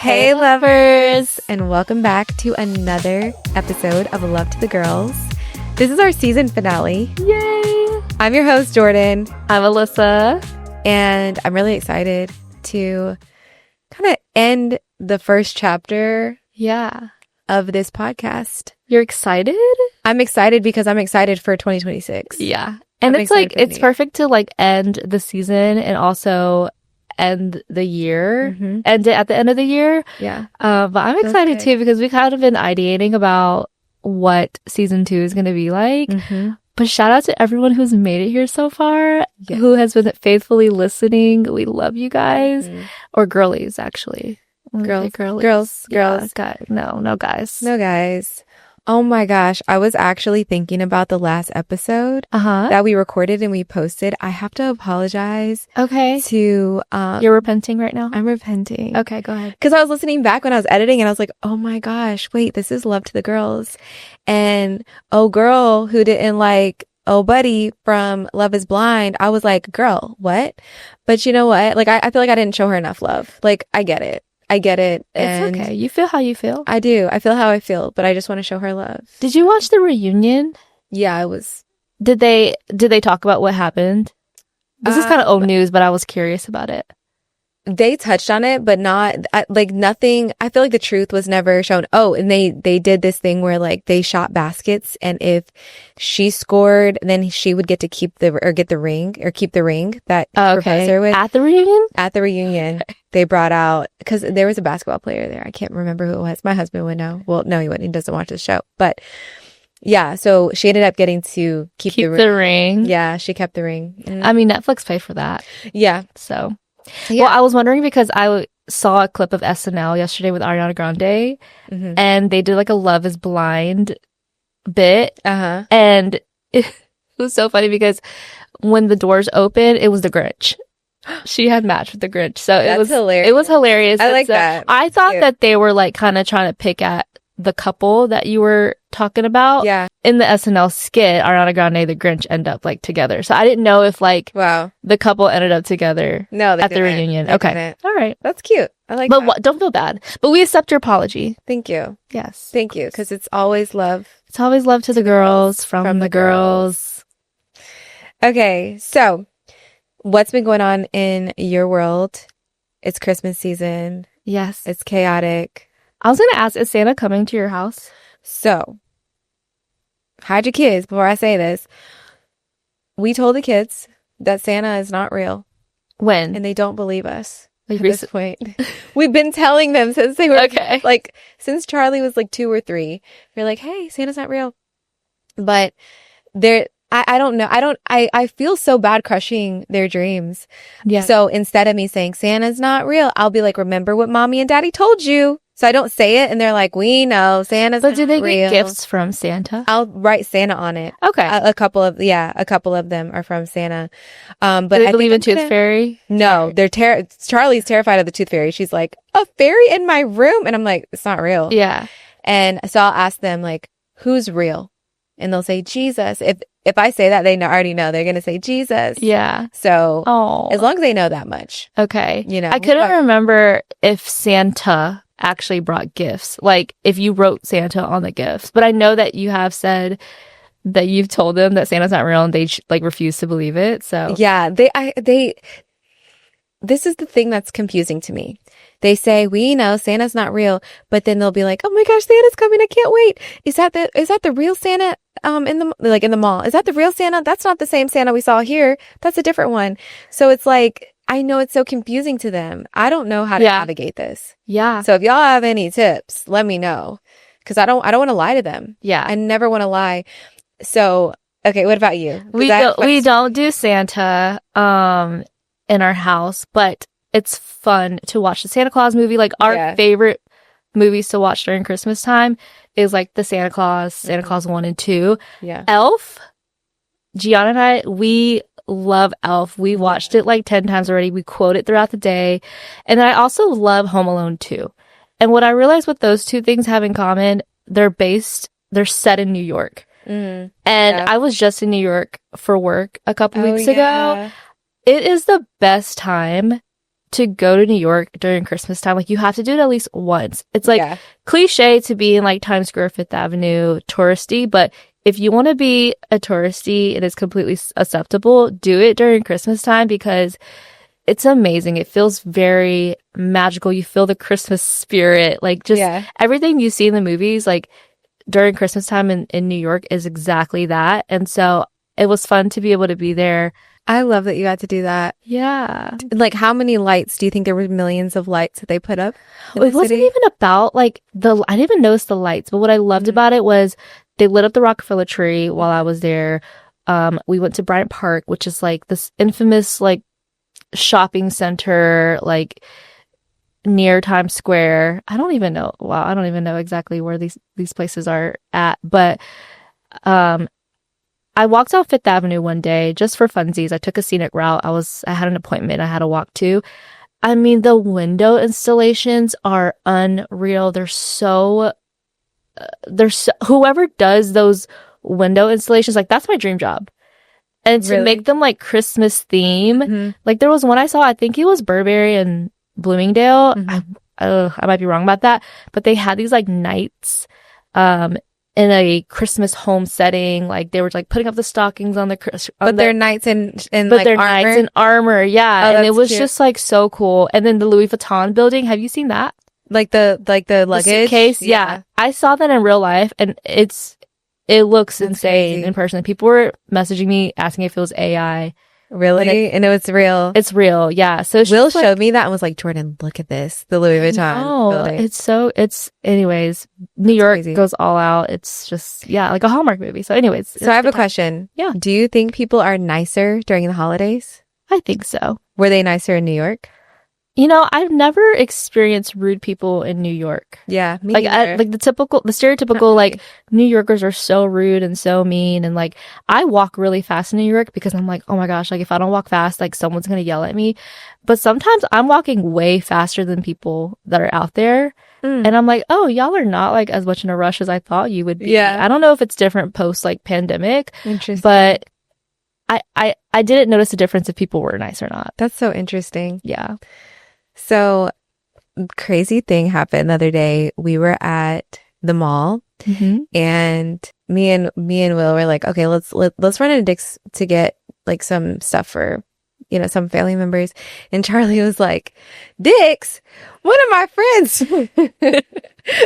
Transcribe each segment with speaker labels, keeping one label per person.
Speaker 1: Hey lovers, and welcome back to another episode of Love to the Girls. This is our season finale.
Speaker 2: Yay!
Speaker 1: I'm your host, Jordan.
Speaker 2: I'm Alyssa.
Speaker 1: And I'm really excited to kind of end the first chapter of this podcast.
Speaker 2: You're excited?
Speaker 1: I'm excited because I'm excited for 2026.
Speaker 2: Yeah. And it's like, it's perfect to like end the season and also end the year. End it at the end of the year.
Speaker 1: Yeah.
Speaker 2: But I'm excited too because we kind of been ideating about what season 2 is going to be like. But shout out to everyone who's made it here so far, who has been faithfully listening. We love you guys. Or girlies, actually.
Speaker 1: Girls.
Speaker 2: Yeah, no guys.
Speaker 1: No guys. Oh my gosh. I was actually thinking about the last episode that we recorded and we posted. I have to apologize.
Speaker 2: Okay.
Speaker 1: To
Speaker 2: You're repenting right now?
Speaker 1: I'm repenting.
Speaker 2: Okay, go ahead.
Speaker 1: Because I was listening back when I was editing and I was like, oh my gosh, wait, this is Love to the Girls. And oh girl who didn't like oh buddy from Love is Blind, I was like, girl, what? But you know what? Like I feel like I didn't show her enough love. Like I get it.
Speaker 2: It's okay. You feel how you feel.
Speaker 1: I do. I feel how I feel, but I just want to show her love.
Speaker 2: Did you watch the reunion?
Speaker 1: Yeah, I was.
Speaker 2: Did they talk about what happened? This is kind of old news, but I was curious about it.
Speaker 1: They touched on it, but not like nothing. I feel like the truth was never shown. Oh, and they did this thing where like they shot baskets, and if she scored, then she would get to keep the ring that professor would.
Speaker 2: At the reunion.
Speaker 1: At the reunion, they brought out, because there was a basketball player there. I can't remember who it was. My husband would know. Well, no, he wouldn't. He doesn't watch the show, but yeah. So she ended up getting to keep the ring. Yeah, she kept the ring.
Speaker 2: I mean, Netflix paid for that.
Speaker 1: Yeah.
Speaker 2: So. Yeah. Well, I was wondering because I saw a clip of SNL yesterday with Ariana Grande, and they did like a Love is Blind bit, and it was so funny because when the doors opened, it was the Grinch. She had matched with the Grinch, so it was hilarious. It was hilarious.
Speaker 1: I like that.
Speaker 2: I thought that they were like kind of trying to pick at the couple that you were talking about.
Speaker 1: Yeah.
Speaker 2: In the SNL skit, Ariana Grande, the Grinch end up like together. So I didn't know if like the couple ended up together at the reunion. Okay. All right.
Speaker 1: That's cute. I like that.
Speaker 2: But don't feel bad. But we accept your apology.
Speaker 1: Thank you.
Speaker 2: Yes.
Speaker 1: Thank you. Because it's always love.
Speaker 2: It's always love to the girls from the girls.
Speaker 1: Okay. So what's been going on in your world? It's Christmas season.
Speaker 2: Yes.
Speaker 1: It's chaotic.
Speaker 2: I was going to ask, is Santa coming to your house?
Speaker 1: So, hide your kids before I say this. We told the kids that Santa is not real.
Speaker 2: When?
Speaker 1: And they don't believe us at this point. We've been telling them since they were like, since Charlie was like 2 or 3. We're like, hey, Santa's not real. But I don't know. I feel so bad crushing their dreams. Yeah. So instead of me saying Santa's not real, I'll be like, remember what mommy and daddy told you. So I don't say it, and they're like, we know Santa's not real. But do they get
Speaker 2: gifts from Santa?
Speaker 1: I'll write Santa on it.
Speaker 2: Okay.
Speaker 1: A couple of them are from Santa. But
Speaker 2: do they believe in Tooth Fairy?
Speaker 1: No, they're Charlie's terrified of the Tooth Fairy. She's like, a fairy in my room? And I'm like, it's not real.
Speaker 2: Yeah.
Speaker 1: And so I'll ask them like, who's real? And they'll say Jesus. If I say that, they already know they're going to say Jesus.
Speaker 2: Yeah.
Speaker 1: So as long as they know that much.
Speaker 2: Okay.
Speaker 1: You know,
Speaker 2: I couldn't remember if Santa actually brought gifts, like if you wrote Santa on the gifts, but I know that you have said that you've told them that Santa's not real and they like refuse to believe it. So
Speaker 1: yeah, this is the thing that's confusing to me. They say, we know Santa's not real, but then they'll be like, oh my gosh, Santa's coming, I can't wait. Is that the real Santa in the mall? Is that the real Santa? That's not the same Santa we saw here. That's a different one. So it's like, I know it's so confusing to them. I don't know how to navigate this.
Speaker 2: Yeah.
Speaker 1: So if y'all have any tips, let me know. Because I don't want to lie to them.
Speaker 2: Yeah.
Speaker 1: I never want to lie. So, okay, what about you?
Speaker 2: We don't do Santa in our house, but it's fun to watch the Santa Claus movie. Like our favorite movies to watch during Christmas time is like the Santa Claus 1 and 2.
Speaker 1: Yeah.
Speaker 2: Elf. Gianna and I, we love Elf. We watched it like 10 times already. We quote it throughout the day. And then I also love Home Alone 2. And what I realized what those two things have in common, they're set in New York. And I was just in New York for work a couple weeks ago. It is the best time to go to New York during Christmas time, like you have to do it at least once. It's like cliche to be in like Times Square, Fifth Avenue, touristy, but if you want to be a touristy and it's completely acceptable, do it during Christmas time because it's amazing. It feels very magical. You feel the Christmas spirit. Like just everything you see in the movies, like during Christmas time in New York is exactly that. And so it was fun to be able to be there.
Speaker 1: I love that you got to do that.
Speaker 2: Yeah.
Speaker 1: Like how many lights do you think there were millions of lights that they put up?
Speaker 2: It wasn't even about like I didn't even notice the lights, but what I loved about it was they lit up the Rockefeller tree while I was there. We went to Bryant Park, which is like this infamous like shopping center, like near Times Square. I don't even know exactly where these places are at, but I walked off Fifth Avenue one day just for funsies. I took a scenic route. I had an appointment I had to walk to. I mean, the window installations are unreal. Whoever does those window installations, like that's my dream job. And to make them like Christmas theme, like there was one I saw, I think it was Burberry and Bloomingdale. I might be wrong about that, but they had these like knights, in a Christmas home setting, like they were like putting up the stockings on
Speaker 1: they're knights in
Speaker 2: like armor. Knights in armor, yeah.
Speaker 1: Oh,
Speaker 2: and it was just like so cool. And then the Louis Vuitton building, have you seen that?
Speaker 1: Like the luggage
Speaker 2: suitcase, yeah. I saw that in real life, and it looks insane crazy. In person. People were messaging me asking if it was AI.
Speaker 1: Really? And it was real?
Speaker 2: It's real, yeah. So
Speaker 1: Will showed me that and was like, Jordan, look at this. The Louis Vuitton building.
Speaker 2: Anyways, New York goes all out. It's just, like a Hallmark movie. So anyways.
Speaker 1: So I have a question.
Speaker 2: Yeah.
Speaker 1: Do you think people are nicer during the holidays?
Speaker 2: I think so.
Speaker 1: Were they nicer in New York?
Speaker 2: You know, I've never experienced rude people in New York.
Speaker 1: Yeah, me
Speaker 2: like
Speaker 1: neither.
Speaker 2: The stereotypical like New Yorkers are so rude and so mean, and like I walk really fast in New York because I'm like, oh my gosh, like if I don't walk fast, like someone's gonna yell at me. But sometimes I'm walking way faster than people that are out there, and I'm like, oh, y'all are not like as much in a rush as I thought you would be.
Speaker 1: Yeah,
Speaker 2: I don't know if it's different post like pandemic.
Speaker 1: Interesting,
Speaker 2: but I didn't notice a difference if people were nice or not.
Speaker 1: That's so interesting.
Speaker 2: Yeah.
Speaker 1: So, crazy thing happened the other day. We were at the mall, and me and Will were like, okay, let's run into Dick's to get like some stuff for, some family members. And Charlie was like, Dick's, one of my friends.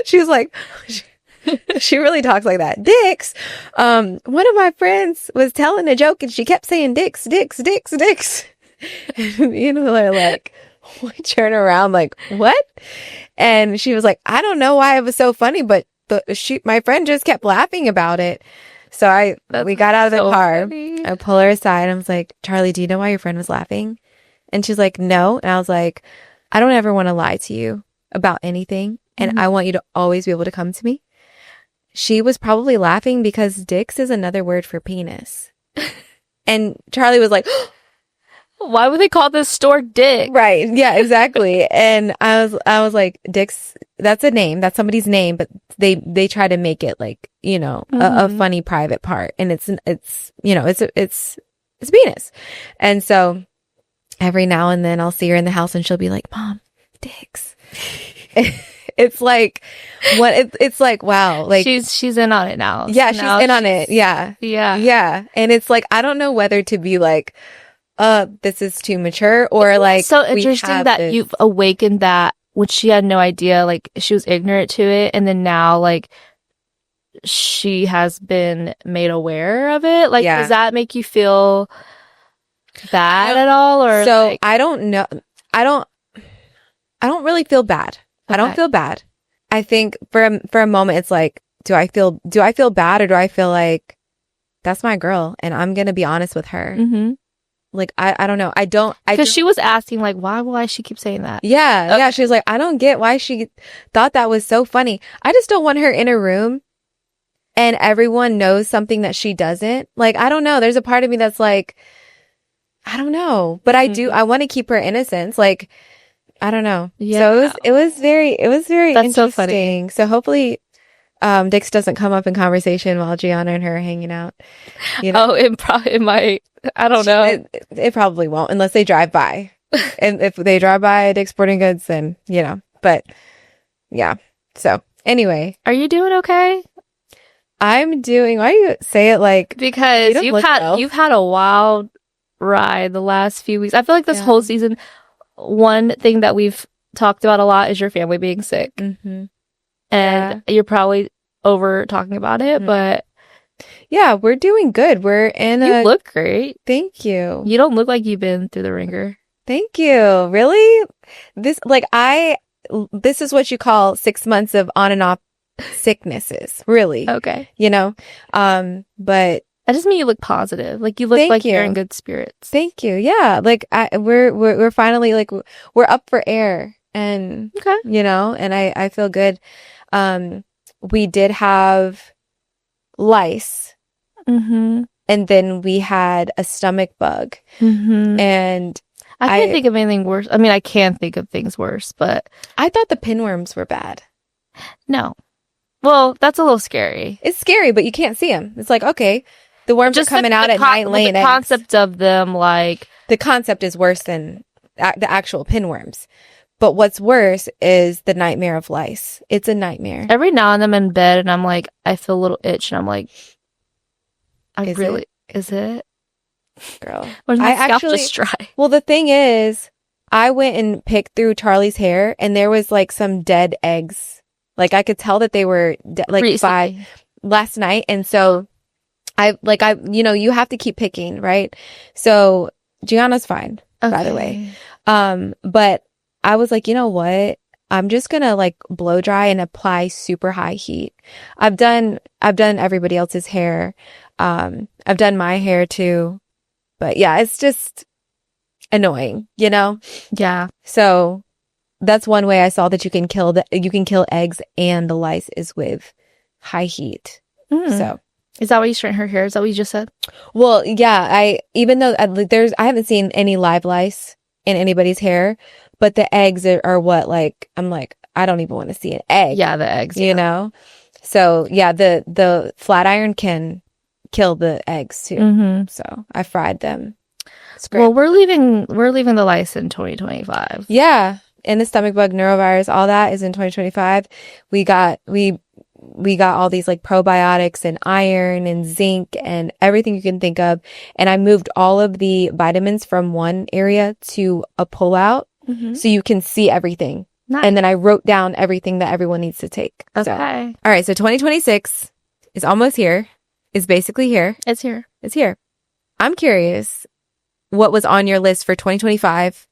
Speaker 1: She was like, she really talks like that. Dick's, one of my friends was telling a joke and she kept saying Dick's, Dick's, Dick's, Dick's. And me and Will are like, we turn around like, what? And she was like, I don't know why it was so funny, but my friend just kept laughing about it. So we got out of the car. Funny. I pull her aside. I was like, Charlie, do you know why your friend was laughing? And she's like, no. And I was like, I don't ever want to lie to you about anything. And I want you to always be able to come to me. She was probably laughing because Dick's is another word for penis. And Charlie was like,
Speaker 2: why would they call this store Dick?
Speaker 1: Right. Yeah, exactly. And I was like, Dick's, that's a name. That's somebody's name, but they try to make it like, a funny private part. And it's penis. And so every now and then I'll see her in the house and she'll be like, Mom, Dick's. It's like, it's like, wow. Like
Speaker 2: she's in on it now.
Speaker 1: Yeah, she's in on it. Yeah.
Speaker 2: Yeah.
Speaker 1: Yeah. And it's like, I don't know whether to be like, this is too mature, or like,
Speaker 2: so interesting that you've awakened that when she had no idea, like she was ignorant to it, and then now like she has been made aware of it. Like, does that make you feel bad at all? Or
Speaker 1: so
Speaker 2: like,
Speaker 1: I don't know. I don't really feel bad. Okay. I don't feel bad. I think for a moment it's like, do I feel bad, or do I feel like that's my girl and I'm gonna be honest with her? Like, I don't know. Because
Speaker 2: she was asking, like, why she keep saying that?
Speaker 1: Yeah. Okay. Yeah. She was like, I don't get why she thought that was so funny. I just don't want her in a room and everyone knows something that she doesn't. Like, I don't know. There's a part of me that's like, I don't know. But I want to keep her innocence. Like, I don't know. Yeah. So it was very that's interesting. So funny. So hopefully, Dick's doesn't come up in conversation while Gianna and her are hanging out.
Speaker 2: Oh, it might. I don't know.
Speaker 1: It probably won't unless they drive by. And if they drive by Dick's Sporting Goods, then, but yeah. So anyway.
Speaker 2: Are you doing okay?
Speaker 1: I'm doing, why do you say it like,
Speaker 2: because you've had a wild ride the last few weeks. I feel like this whole season, one thing that we've talked about a lot is your family being sick. Mm-hmm. And you're probably over talking about it, but
Speaker 1: yeah, we're doing good. You
Speaker 2: look great.
Speaker 1: Thank you.
Speaker 2: You don't look like you've been through the ringer.
Speaker 1: Thank you. Really? This is what you call 6 months of on and off sicknesses. Really?
Speaker 2: Okay.
Speaker 1: But
Speaker 2: I just mean you look positive. Like you look like you're in good spirits.
Speaker 1: Thank you. Yeah. Like we're finally like we're up for air, and and I feel good. We did have lice. Mm-hmm. And then we had a stomach bug. Mm-hmm. And
Speaker 2: I can't think of anything worse. I mean, I can think of things worse, but
Speaker 1: I thought the pinworms were bad.
Speaker 2: No. Well, that's a little scary.
Speaker 1: It's scary, but you can't see them. It's like, okay, the worms are coming out at night laying eggs.
Speaker 2: The concept of them, like...
Speaker 1: The concept is worse than the actual pinworms. But what's worse is the nightmare of lice. It's a nightmare.
Speaker 2: Every now and then I'm in bed and I'm like, I feel a little itch and I'm like, is it?
Speaker 1: Girl.
Speaker 2: Or my scalp just dry?
Speaker 1: Well, the thing is, I went and picked through Charlie's hair and there was like some dead eggs. Like I could tell that they were by last night. And so you have to keep picking, right? So Gianna's fine, by the way. But I was like, you know what? I'm just going to like blow dry and apply super high heat. I've done everybody else's hair. I've done my hair too. But yeah, it's just annoying,
Speaker 2: Yeah.
Speaker 1: So that's one way I saw that you can kill eggs and the lice is with high heat. So
Speaker 2: is that why you straighten her hair? Is that what you just said?
Speaker 1: Well, yeah, even though I haven't seen any live lice in anybody's hair, but the eggs are what, like, I'm like, I don't even want to see an egg.
Speaker 2: Yeah, the eggs,
Speaker 1: So yeah, the flat iron can kill the eggs too. Mm-hmm. So I fried them.
Speaker 2: Well, we're leaving the lice in 2025.
Speaker 1: Yeah. And the stomach bug, neurovirus, all that is in 2025. We got all these like probiotics and iron and zinc and everything you can think of. And I moved all of the vitamins from one area to a pullout so you can see everything.
Speaker 2: Nice.
Speaker 1: And then I wrote down everything that everyone needs to take.
Speaker 2: Okay.
Speaker 1: So, all right. So 2026 is almost here. It's basically here.
Speaker 2: It's here.
Speaker 1: It's here. I'm curious what was on your list for 2025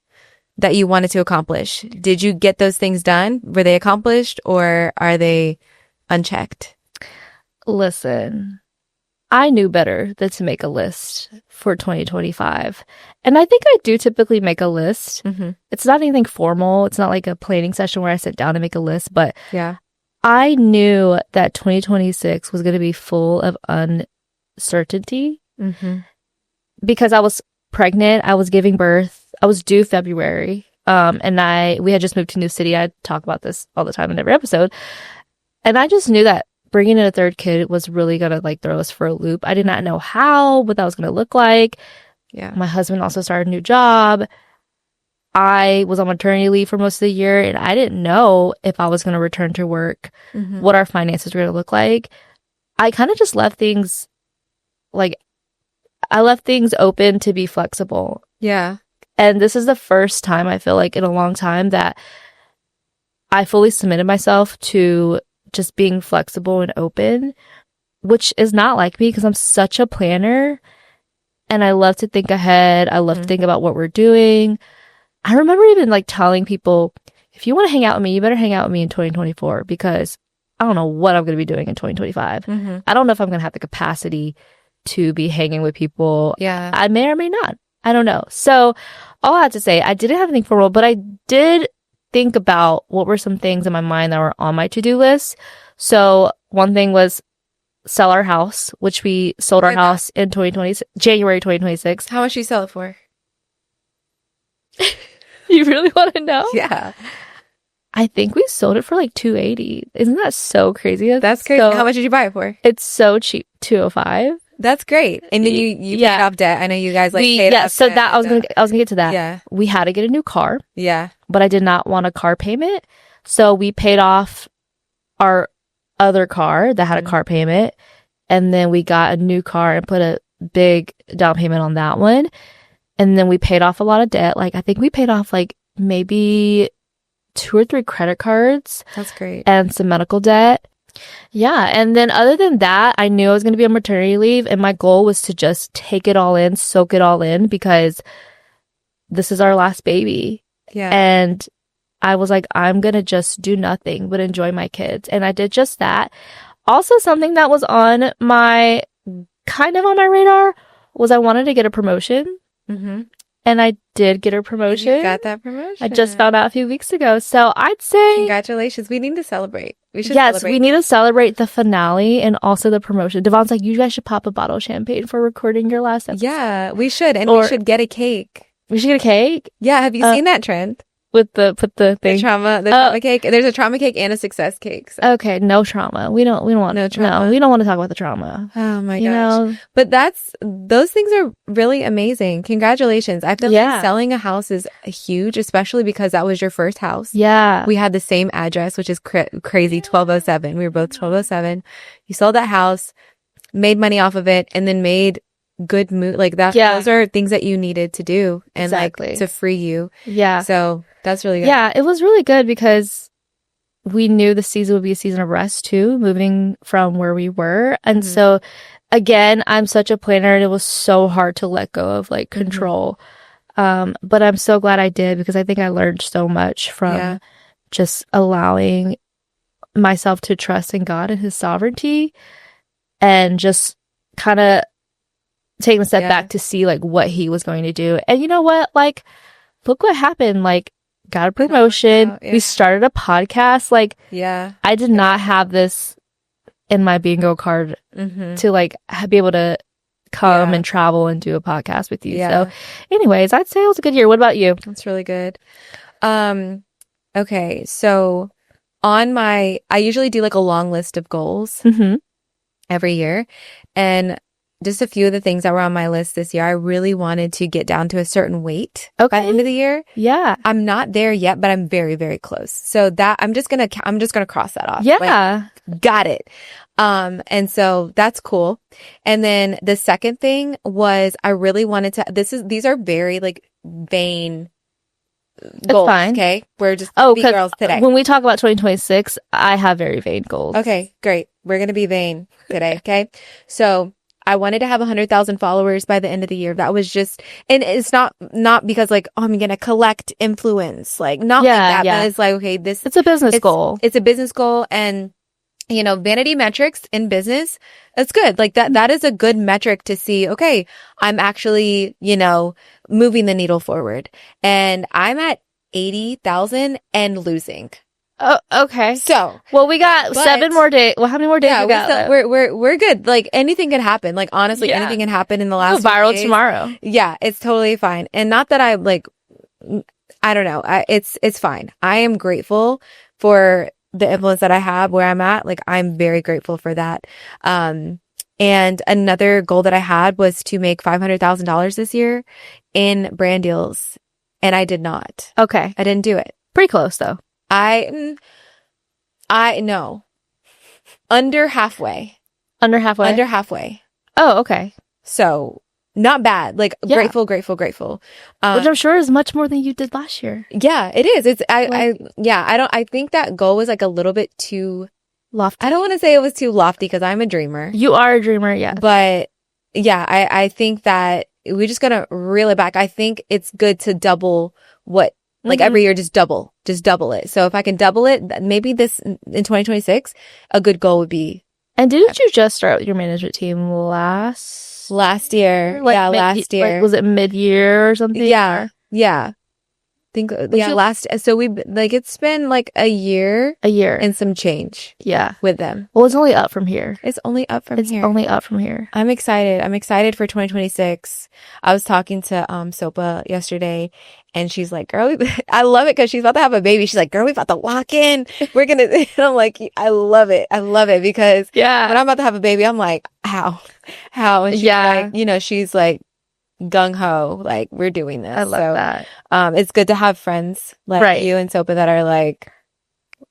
Speaker 1: that you wanted to accomplish. Did you get those things done? Were they accomplished or are they unchecked?
Speaker 2: Listen, I knew better than to make a list for 2025. And I think I do typically make a list. Mm-hmm. It's not anything formal. It's not like a planning session where I sit down and make a list, but
Speaker 1: yeah,
Speaker 2: I knew that 2026 was going to be full of uncertainty because I was pregnant. I was giving birth. I was due February. And we had just moved to a new city. I talk about this all the time in every episode. And I just knew that bringing in a third kid was really going to like throw us for a loop. I did not know what that was going to look like.
Speaker 1: Yeah.
Speaker 2: My husband also started a new job. I was on maternity leave for most of the year and I didn't know if I was going to return to work, what our finances were going to look like. I kind of just left things open to be flexible.
Speaker 1: Yeah.
Speaker 2: And this is the first time I feel like in a long time that I fully submitted myself to just being flexible and open, which is not like me because I'm such a planner and I love to think ahead. I love to think about what we're doing. I remember even like telling people, if you want to hang out with me, you better hang out with me in 2024 because I don't know what I'm going to be doing in 2025. I don't know if I'm going to have the capacity to be hanging with people.
Speaker 1: Yeah.
Speaker 2: I may or may not. I don't know. So all I have to say, I didn't have anything formal, but I did think about what were some things in my mind that were on my to-do list. So one thing was sell our house, which we sold our house in January 2026.
Speaker 1: How much did you sell it for?
Speaker 2: You really want to know?
Speaker 1: Yeah.
Speaker 2: I think we sold it for like $280. Isn't that so crazy?
Speaker 1: That's crazy. How much did you buy it for?
Speaker 2: It's so cheap. $205.
Speaker 1: That's great. And then you paid off debt. I know you guys paid off
Speaker 2: so
Speaker 1: debt.
Speaker 2: that I was gonna get to that.
Speaker 1: Yeah.
Speaker 2: We had to get a new car.
Speaker 1: Yeah.
Speaker 2: But I did not want a car payment. So we paid off our other car that had a car payment. And then we got a new car and put a big down payment on that one. And then we paid off a lot of debt. I think we paid off maybe 2 or 3 credit cards.
Speaker 1: That's great.
Speaker 2: And some medical debt. Yeah. And then other than that, I knew I was going to be on maternity leave. And my goal was to just take it all in, soak it all in, because this is our last baby.
Speaker 1: Yeah.
Speaker 2: And I was like, I'm going to just do nothing but enjoy my kids. And I did just that. Also, something that was on my radar was I wanted to get a promotion. Mm-hmm. And I did get a promotion.
Speaker 1: You got that promotion.
Speaker 2: I just found out a few weeks ago. So I'd say...
Speaker 1: Congratulations. We need to celebrate. We
Speaker 2: need to celebrate the finale and also the promotion. Devon's like, you guys should pop a bottle of champagne for recording your last episode.
Speaker 1: Yeah, we should. And we should get a cake.
Speaker 2: We should get a cake?
Speaker 1: Yeah, have you seen that trend?
Speaker 2: With the thing.
Speaker 1: The trauma cake. There's a trauma cake and a success cake. So.
Speaker 2: Okay, no trauma. We don't want no trauma. No, we don't want to talk about the trauma.
Speaker 1: Oh my gosh. But those things are really amazing. Congratulations. I feel like selling a house is huge, especially because that was your first house.
Speaker 2: Yeah.
Speaker 1: We had the same address, which is crazy, 1207. We were both 1207. You sold that house, made money off of it, and then made good move that. Yeah. Those are things that you needed to do and to free you.
Speaker 2: Yeah.
Speaker 1: So that's really good.
Speaker 2: Yeah, it was really good because we knew the season would be a season of rest too, moving from where we were. And so again, I'm such a planner and it was so hard to let go of control. But I'm so glad I did because I think I learned so much from just allowing myself to trust in God and his sovereignty and just kind of taking a step back to see what he was going to do. And you know what? Look what happened. Got a promotion. We started a podcast. I did not have this in my bingo card to be able to come and travel and do a podcast with you. So anyways, I'd say it was a good year. What about you?
Speaker 1: That's really good. Okay. So I usually do a long list of goals every year. And just a few of the things that were on my list this year, I really wanted to get down to a certain weight by the end of the year.
Speaker 2: Yeah.
Speaker 1: I'm not there yet, but I'm very, very close. So that I'm just going to cross that off.
Speaker 2: Yeah.
Speaker 1: Got it. And so that's cool. And then the second thing was I really wanted to, these are very vain goals.
Speaker 2: Fine.
Speaker 1: Okay. We're just be girls today.
Speaker 2: When we talk about 2026, I have very vain goals.
Speaker 1: Okay, great. We're going to be vain today. Okay. So I wanted to have 100,000 followers by the end of the year. That was just, and it's not because I'm going to collect influence, not like that. Yeah. But it's okay,
Speaker 2: it's a business goal.
Speaker 1: It's a business goal. And, vanity metrics in business, it's good. That is a good metric to see, okay, I'm actually, moving the needle forward. And I'm at 80,000 and losing.
Speaker 2: Oh, okay.
Speaker 1: So,
Speaker 2: we got 7 more days. Well, how many more days we got?
Speaker 1: We're good. Anything can happen. Honestly, anything can happen in the last
Speaker 2: viral
Speaker 1: days.
Speaker 2: Tomorrow.
Speaker 1: Yeah, it's totally fine. And not that I don't know. It's fine. I am grateful for the influence that I have where I'm at. I'm very grateful for that. And another goal that I had was to make $500,000 this year in brand deals. And I did not.
Speaker 2: Okay.
Speaker 1: I didn't do it.
Speaker 2: Pretty close though.
Speaker 1: I know. Under halfway.
Speaker 2: Under halfway?
Speaker 1: Under halfway.
Speaker 2: Oh, okay.
Speaker 1: So, not bad. Grateful. Which
Speaker 2: I'm sure is much more than you did last year.
Speaker 1: Yeah, it is. I think that goal was a little bit too
Speaker 2: lofty.
Speaker 1: I don't want to say it was too lofty because I'm a dreamer.
Speaker 2: You are a dreamer, yeah.
Speaker 1: But yeah, I think that we just gotta reel it back. I think it's good to double what every year, just double it. So if I can double it, maybe this in 2026, a good goal would be.
Speaker 2: And didn't you just start your management team last
Speaker 1: year? Last year.
Speaker 2: Was it mid-year or something?
Speaker 1: Yeah. Yeah. think so we like it's been like a year and some change with them.
Speaker 2: Well, it's only up from here.
Speaker 1: It's only up from
Speaker 2: here.
Speaker 1: I'm excited for 2026. I was talking to Sopa yesterday, and she's like, girl, I love it because she's about to have a baby. She's like, girl, we about to lock in, we're gonna and I'm like, I love it because when I'm about to have a baby, I'm like, how and she's like, you know, she's like gung-ho, like, we're doing this.
Speaker 2: I love that.
Speaker 1: It's good to have friends like you and Sopa that are like,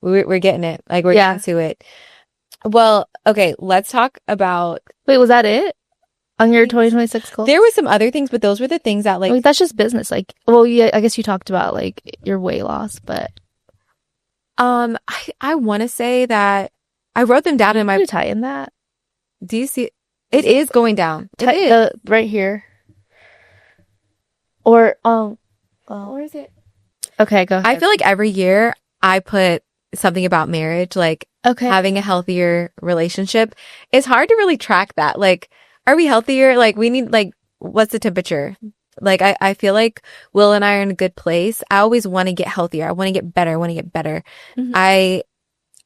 Speaker 1: we're getting it, like, we're getting to it. Well, okay, let's talk about...
Speaker 2: Wait, was that it on your 2026 goal?
Speaker 1: There were some other things, but those were the things that, like...
Speaker 2: that's just business. Like, well, yeah, I guess you talked about, like, your weight loss, but...
Speaker 1: I want to say that I wrote them down in my...
Speaker 2: Can you tighten that?
Speaker 1: Do you see? It is going down. It is.
Speaker 2: Right here. Or,
Speaker 1: where is it?
Speaker 2: Okay, go ahead.
Speaker 1: I feel like every year I put something about marriage, like having a healthier relationship. It's hard to really track that. Like, are we healthier? Like, we need, like, what's the temperature? Like, I feel like Will and I are in a good place. I always want to get healthier. I want to get better. Mm-hmm. I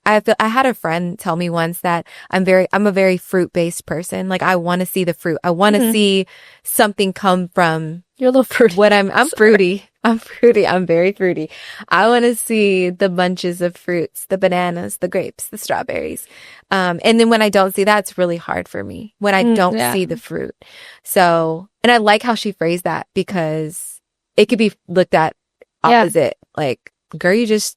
Speaker 1: had a friend tell me once that I'm a very fruit-based person. Like, I want to see the fruit. I want to see something come from...
Speaker 2: You're a little fruity.
Speaker 1: I'm fruity. I'm very fruity. I want to see the bunches of fruits, the bananas, the grapes, the strawberries. And then when I don't see that, it's really hard for me when I don't see the fruit. So, and I like how she phrased that because it could be looked at opposite. Like, girl, if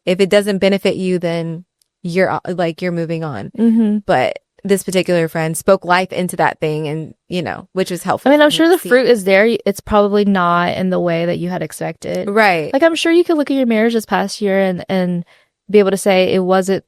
Speaker 1: it doesn't benefit you, then you're moving on. Mm-hmm. But this particular friend spoke life into that thing, and, you know, which was helpful.
Speaker 2: I mean, I'm sure the fruit is there. It's probably not in the way that you had expected.
Speaker 1: Right.
Speaker 2: Like, I'm sure you could look at your marriage this past year and be able to say it wasn't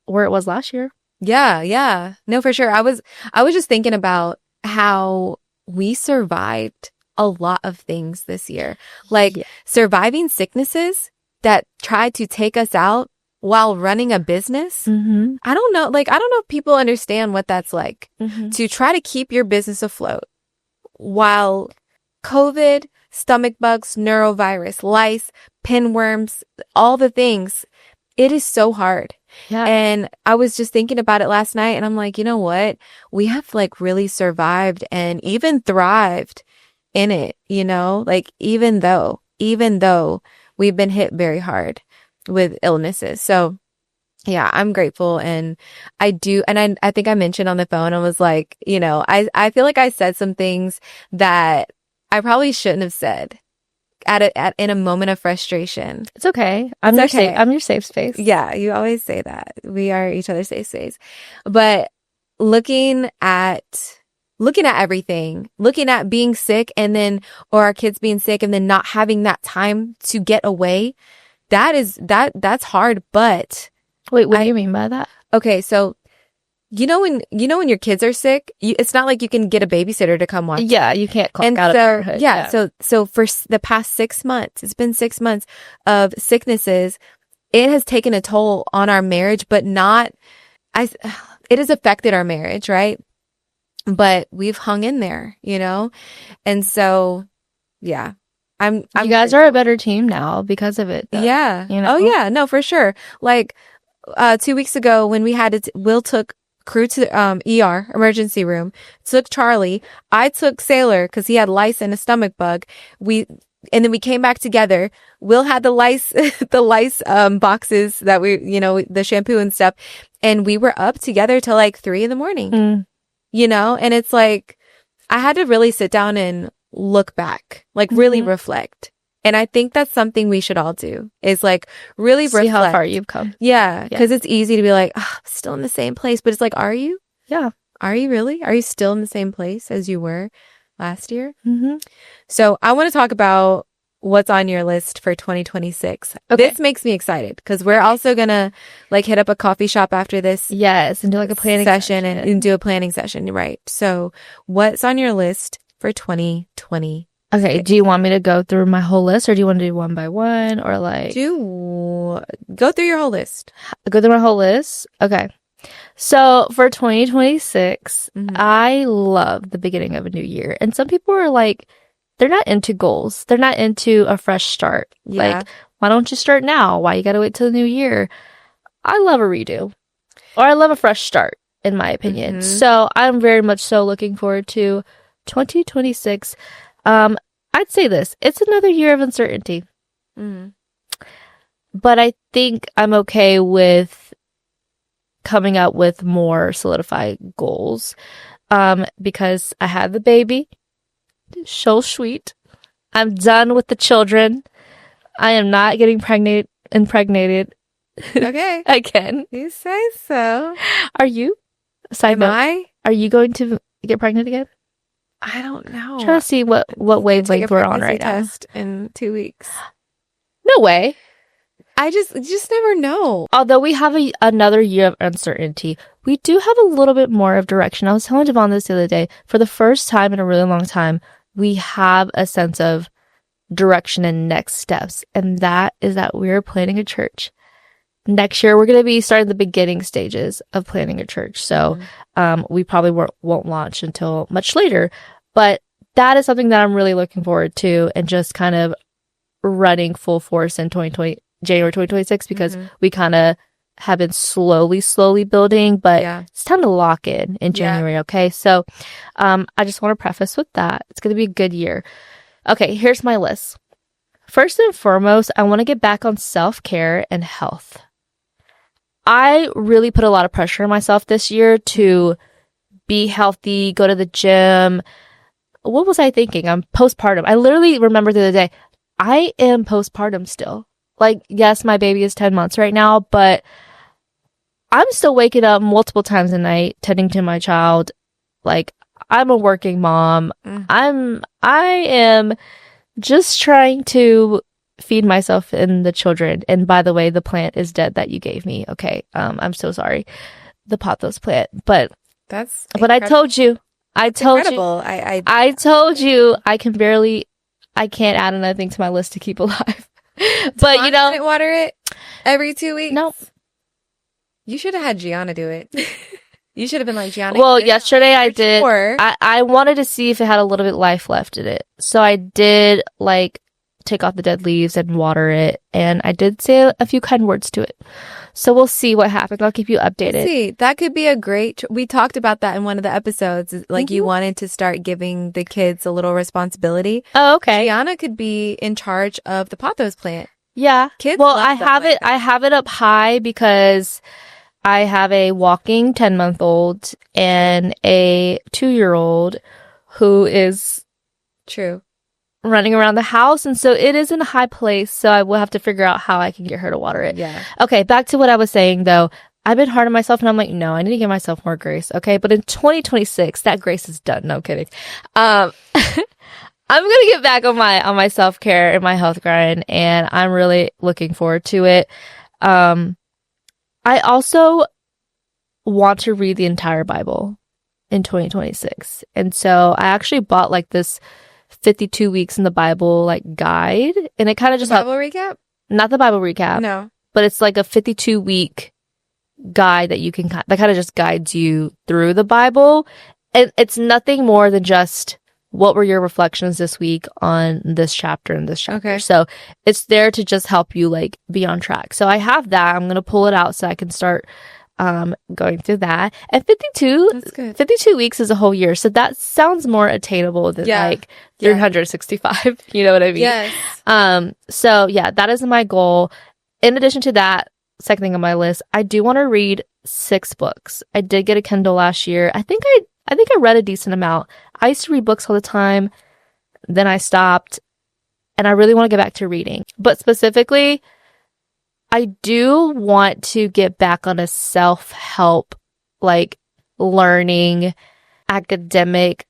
Speaker 2: where it was last year.
Speaker 1: Yeah. Yeah. No, for sure. I was just thinking about how we survived a lot of things this year. Like, surviving sicknesses that tried to take us out while running a business. Mm-hmm. I don't know if people understand what that's like, to try to keep your business afloat while COVID, stomach bugs, neurovirus, lice, pinworms, all the things. It is so hard. Yeah. And I was just thinking about it last night, and I'm like, you know what? We have, like, really survived and even thrived in it, you know? Like, even though we've been hit very hard with illnesses. So yeah, I'm grateful. And I think I mentioned on the phone, I was like, you know, I feel like I said some things that I probably shouldn't have said in a moment of frustration.
Speaker 2: It's okay. I'm your safe space.
Speaker 1: Yeah, you always say that. We are each other's safe space. But looking at everything, looking at being sick or our kids being sick and then not having that time to get away, that's hard. But
Speaker 2: wait, what do you mean by that?
Speaker 1: Okay, so you know when your kids are sick, it's not like you can get a babysitter to come watch.
Speaker 2: Yeah, you can't clock out of parenthood.
Speaker 1: Yeah, so for the past 6 months, it's been 6 months of sicknesses. It has taken a toll on our marriage, but it has affected our marriage, right? But we've hung in there, you know? And so, yeah. You
Speaker 2: guys are a better team now because of it, though.
Speaker 1: Yeah.
Speaker 2: You know?
Speaker 1: Oh, yeah. No, for sure. Like, 2 weeks ago when we had Will took Crew to the ER, emergency room, took Charlie. I took Sailor because he had lice and a stomach bug. And then we came back together. Will had the lice boxes that the shampoo and stuff. And we were up together till like 3 a.m. You know, and it's like, I had to really sit down and look back, like really reflect. And I think that's something we should all do, is like really reflect.
Speaker 2: See how far you've come.
Speaker 1: Yeah. Because it's easy to be like, still in the same place. But it's like, are you?
Speaker 2: Yeah.
Speaker 1: Are you really? Are you still in the same place as you were last year? Mm-hmm. So I want to talk about what's on your list for 2026. Okay. This makes me excited because we're also going to like hit up a coffee shop after this.
Speaker 2: Yes. And do like a planning
Speaker 1: session. And do a planning session. Right. So what's on your list for 2020?
Speaker 2: Okay, do you want me to go through my whole list, or do you want to do one by one, or like...
Speaker 1: Go through your whole list.
Speaker 2: Go through my whole list? Okay. So, for 2026, I love the beginning of a new year. And some people are like, they're not into goals. They're not into a fresh start.
Speaker 1: Yeah.
Speaker 2: Like, why don't you start now? Why you gotta wait till the new year? I love a redo. Or I love a fresh start, in my opinion.
Speaker 1: Mhm.
Speaker 2: So I'm very much so looking forward to 2026. I'd say this. It's another year of uncertainty.
Speaker 1: Mhm.
Speaker 2: But I think I'm okay with coming up with more solidified goals. Because I had the baby. So sweet. I'm done with the children. I am not getting impregnated.
Speaker 1: Okay.
Speaker 2: Again.
Speaker 1: You say so.
Speaker 2: Are you? Side
Speaker 1: Am
Speaker 2: note,
Speaker 1: I?
Speaker 2: are you going to get pregnant again?
Speaker 1: I don't know.
Speaker 2: I'm trying to see what
Speaker 1: Take a
Speaker 2: wavelength we're on
Speaker 1: pregnancy
Speaker 2: right now.
Speaker 1: test in 2 weeks.
Speaker 2: No way.
Speaker 1: I just never know.
Speaker 2: Although we have another year of uncertainty, we do have a little bit more of direction. I was telling Devon this the other day. For the first time in a really long time, we have a sense of direction and next steps. And that is that we're planning a church. Next year, we're going to be starting the beginning stages of planning a church. So we probably won't launch until much later. But that is something that I'm really looking forward to and just kind of running full force in January 2026 because we kind of have been slowly building, but it's time to lock in January. Okay. So I just want to preface with that. It's going to be a good year. Okay. Here's my list. First and foremost, I want to get back on self-care and health. I really put a lot of pressure on myself this year to be healthy, go to the gym. What was I thinking? I'm postpartum. I literally remember the other day, I am postpartum still. Like, yes, my baby is 10 months right now, but I'm still waking up multiple times a night, tending to my child. Like, I'm a working mom. I am just trying to feed myself and the children. And by the way, the plant is dead that you gave me. Okay. I'm so sorry. The pothos plant. But I told you. I told you I can't add another thing to my list to keep alive. But you know,
Speaker 1: didn't water it every 2 weeks.
Speaker 2: Nope.
Speaker 1: You should have had Gianna do it. You should have been like, Gianna.
Speaker 2: Well, yesterday I did. I wanted to see if it had a little bit life left in it, so I did take off the dead leaves and water it, and I did say a few kind words to it. So we'll see what happens. I'll keep you updated.
Speaker 1: See, that could be a great. We talked about that in one of the episodes. Like you wanted to start giving the kids a little responsibility.
Speaker 2: Oh, okay.
Speaker 1: Gianna could be in charge of the pothos plant.
Speaker 2: Yeah.
Speaker 1: Kids.
Speaker 2: Well, I have it up high because I have a walking 10-month-old and a 2-year-old who is
Speaker 1: true
Speaker 2: running around the house, and so it is in a high place, so I will have to figure out how I can get her to water it.
Speaker 1: Yeah.
Speaker 2: Okay, back to what I was saying though. I've been hard on myself and I'm like, no, I need to give myself more grace. Okay, but in 2026, that grace is done. No kidding. I'm gonna get back on my self-care and my health grind, and I'm really looking forward to it. I also want to read the entire Bible in 2026. And so I actually bought this 52 weeks in the Bible guide, and it kind of just
Speaker 1: Bible recap?
Speaker 2: Not the Bible recap.
Speaker 1: No.
Speaker 2: But it's like a 52 week guide that kind of just guides you through the Bible. And it's nothing more than just what were your reflections this week on this chapter and this chapter.
Speaker 1: Okay.
Speaker 2: So it's there to just help you be on track. So I have that. I'm going to pull it out so I can start going through that. And 52 weeks is a whole year. So that sounds more attainable than 365. You know what I mean?
Speaker 1: Yes.
Speaker 2: So yeah, that is my goal. In addition to that, second thing on my list, I do want to read 6 books. I did get a Kindle last year. I think I read a decent amount. I used to read books all the time. Then I stopped, and I really want to get back to reading. But specifically, I do want to get back on a self-help, learning, academic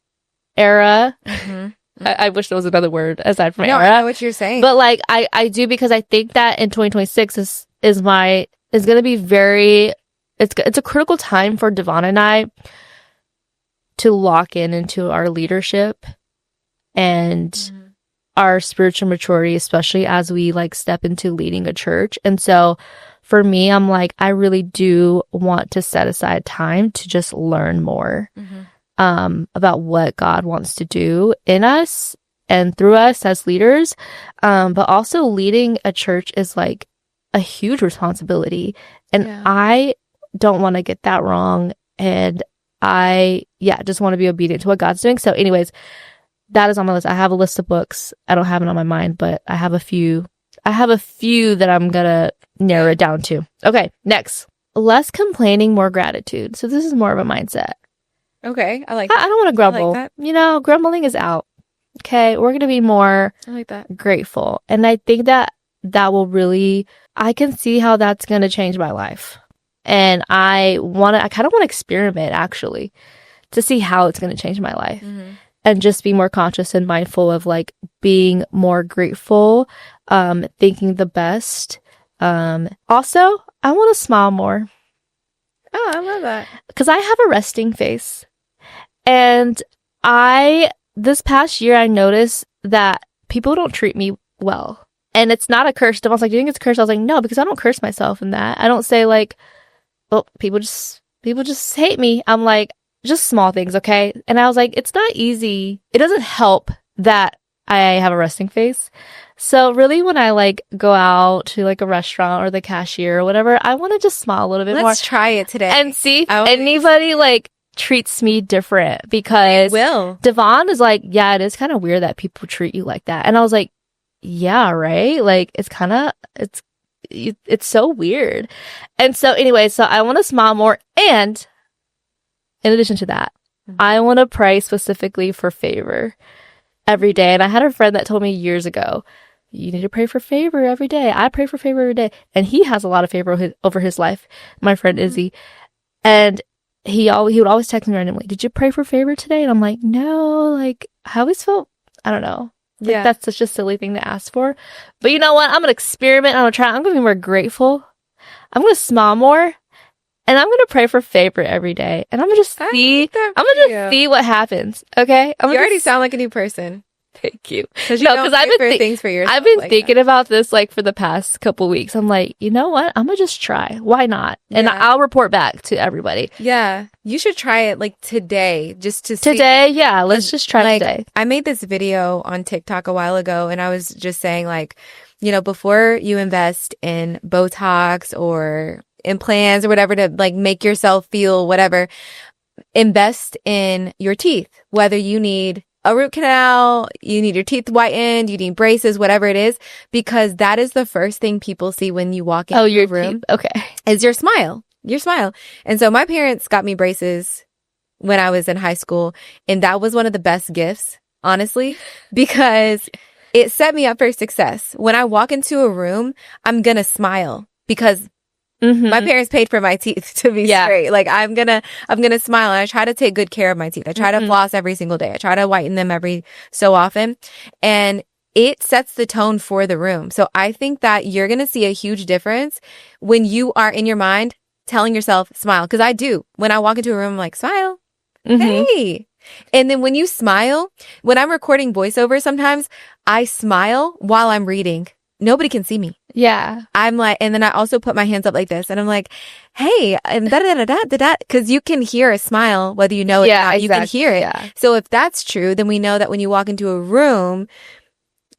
Speaker 2: era. Mm-hmm. I wish there was another word aside from era.
Speaker 1: I know what you're saying.
Speaker 2: But I do, because I think that in 2026 is going to be it's a critical time for Devon and I to lock into our leadership and our spiritual maturity, especially as we step into leading a church. And so for me, I'm I really do want to set aside time to just learn more about what God wants to do in us and through us as leaders. But also leading a church is like a huge responsibility. And I don't want to get that wrong. And I just want to be obedient to what God's doing. So anyways, that is on my list. I have a list of books. I don't have it on my mind, but I have a few that I'm gonna narrow it down to. Okay, next. Less complaining, more gratitude. So this is more of a mindset.
Speaker 1: Okay, I like that.
Speaker 2: I don't want to grumble. Like that. Grumbling is out. Okay, we're going to be more grateful. And I think that will really, I can see how that's going to change my life. And I kind of want to experiment actually to see how it's going to change my life. Mm-hmm. And just be more conscious and mindful of like being more grateful, thinking the best. Also, I want to smile more.
Speaker 1: Oh, I love that.
Speaker 2: Because I have a resting face. And this past year, I noticed that people don't treat me well. And it's not a curse. Devon's like, do you think it's a curse? I was like, no, because I don't curse myself in that. I don't say like, well, people just hate me. I'm like, just small things, okay? And I was like, it's not easy. It doesn't help that I have a resting face. So really when I like go out to like a restaurant or the cashier or whatever, I want to just smile a little bit more.
Speaker 1: Let's try it today.
Speaker 2: And see if anybody like treats me different, because Devon is like, yeah, it is kind of weird that people treat you like that. And I was like, yeah, right? Like it's so weird. And so anyway, so I want to smile more. And in addition to that, I want to pray specifically for favor every day. And I had a friend that told me years ago, you need to pray for favor every day. I pray for favor every day. And he has a lot of favor over his life, my friend Izzy. And he would always text me randomly, did you pray for favor today? And I'm like, no, like I always felt, I don't know. Like, that's such a silly thing to ask for. But you know what? I'm going to experiment. I'm going to be more grateful. I'm going to smile more. And I'm going to pray for favor every day. And I'm going to just see what happens. Okay?
Speaker 1: You already sound like a new person.
Speaker 2: Thank you.
Speaker 1: Because I've been things for yourself.
Speaker 2: I've been thinking about this like for the past couple weeks. I'm like, you know what? I'm gonna just try. Why not? And I'll report back to everybody.
Speaker 1: Yeah, you should try it like today, just to
Speaker 2: see. Today. Yeah, let's just try today.
Speaker 1: I made this video on TikTok a while ago, and I was just saying like, before you invest in Botox or implants or whatever to like make yourself feel whatever, invest in your teeth. Whether you need a root canal, you need your teeth whitened, you need braces, whatever it is, because that is the first thing people see when you walk into your room.
Speaker 2: Teeth. Okay.
Speaker 1: Is your smile. Your smile. And so my parents got me braces when I was in high school, and that was one of the best gifts, honestly, because it set me up for success. When I walk into a room, I'm going to smile because my parents paid for my teeth to be straight. Like I'm gonna smile, and I try to take good care of my teeth. I try to floss every single day. I try to whiten them every so often, and it sets the tone for the room. So I think that you're gonna see a huge difference when you are in your mind telling yourself smile. Because I do. When I walk into a room, I'm like, smile. Hey. And then when you smile, when I'm recording voiceover, sometimes I smile while I'm reading. Nobody can see me.
Speaker 2: Yeah.
Speaker 1: I'm like, and then I also put my hands up like this, and I'm like, hey, and da-da-da-da-da-da, because you can hear a smile, whether you know it or not, exactly. You can hear it. Yeah. So if that's true, then we know that when you walk into a room,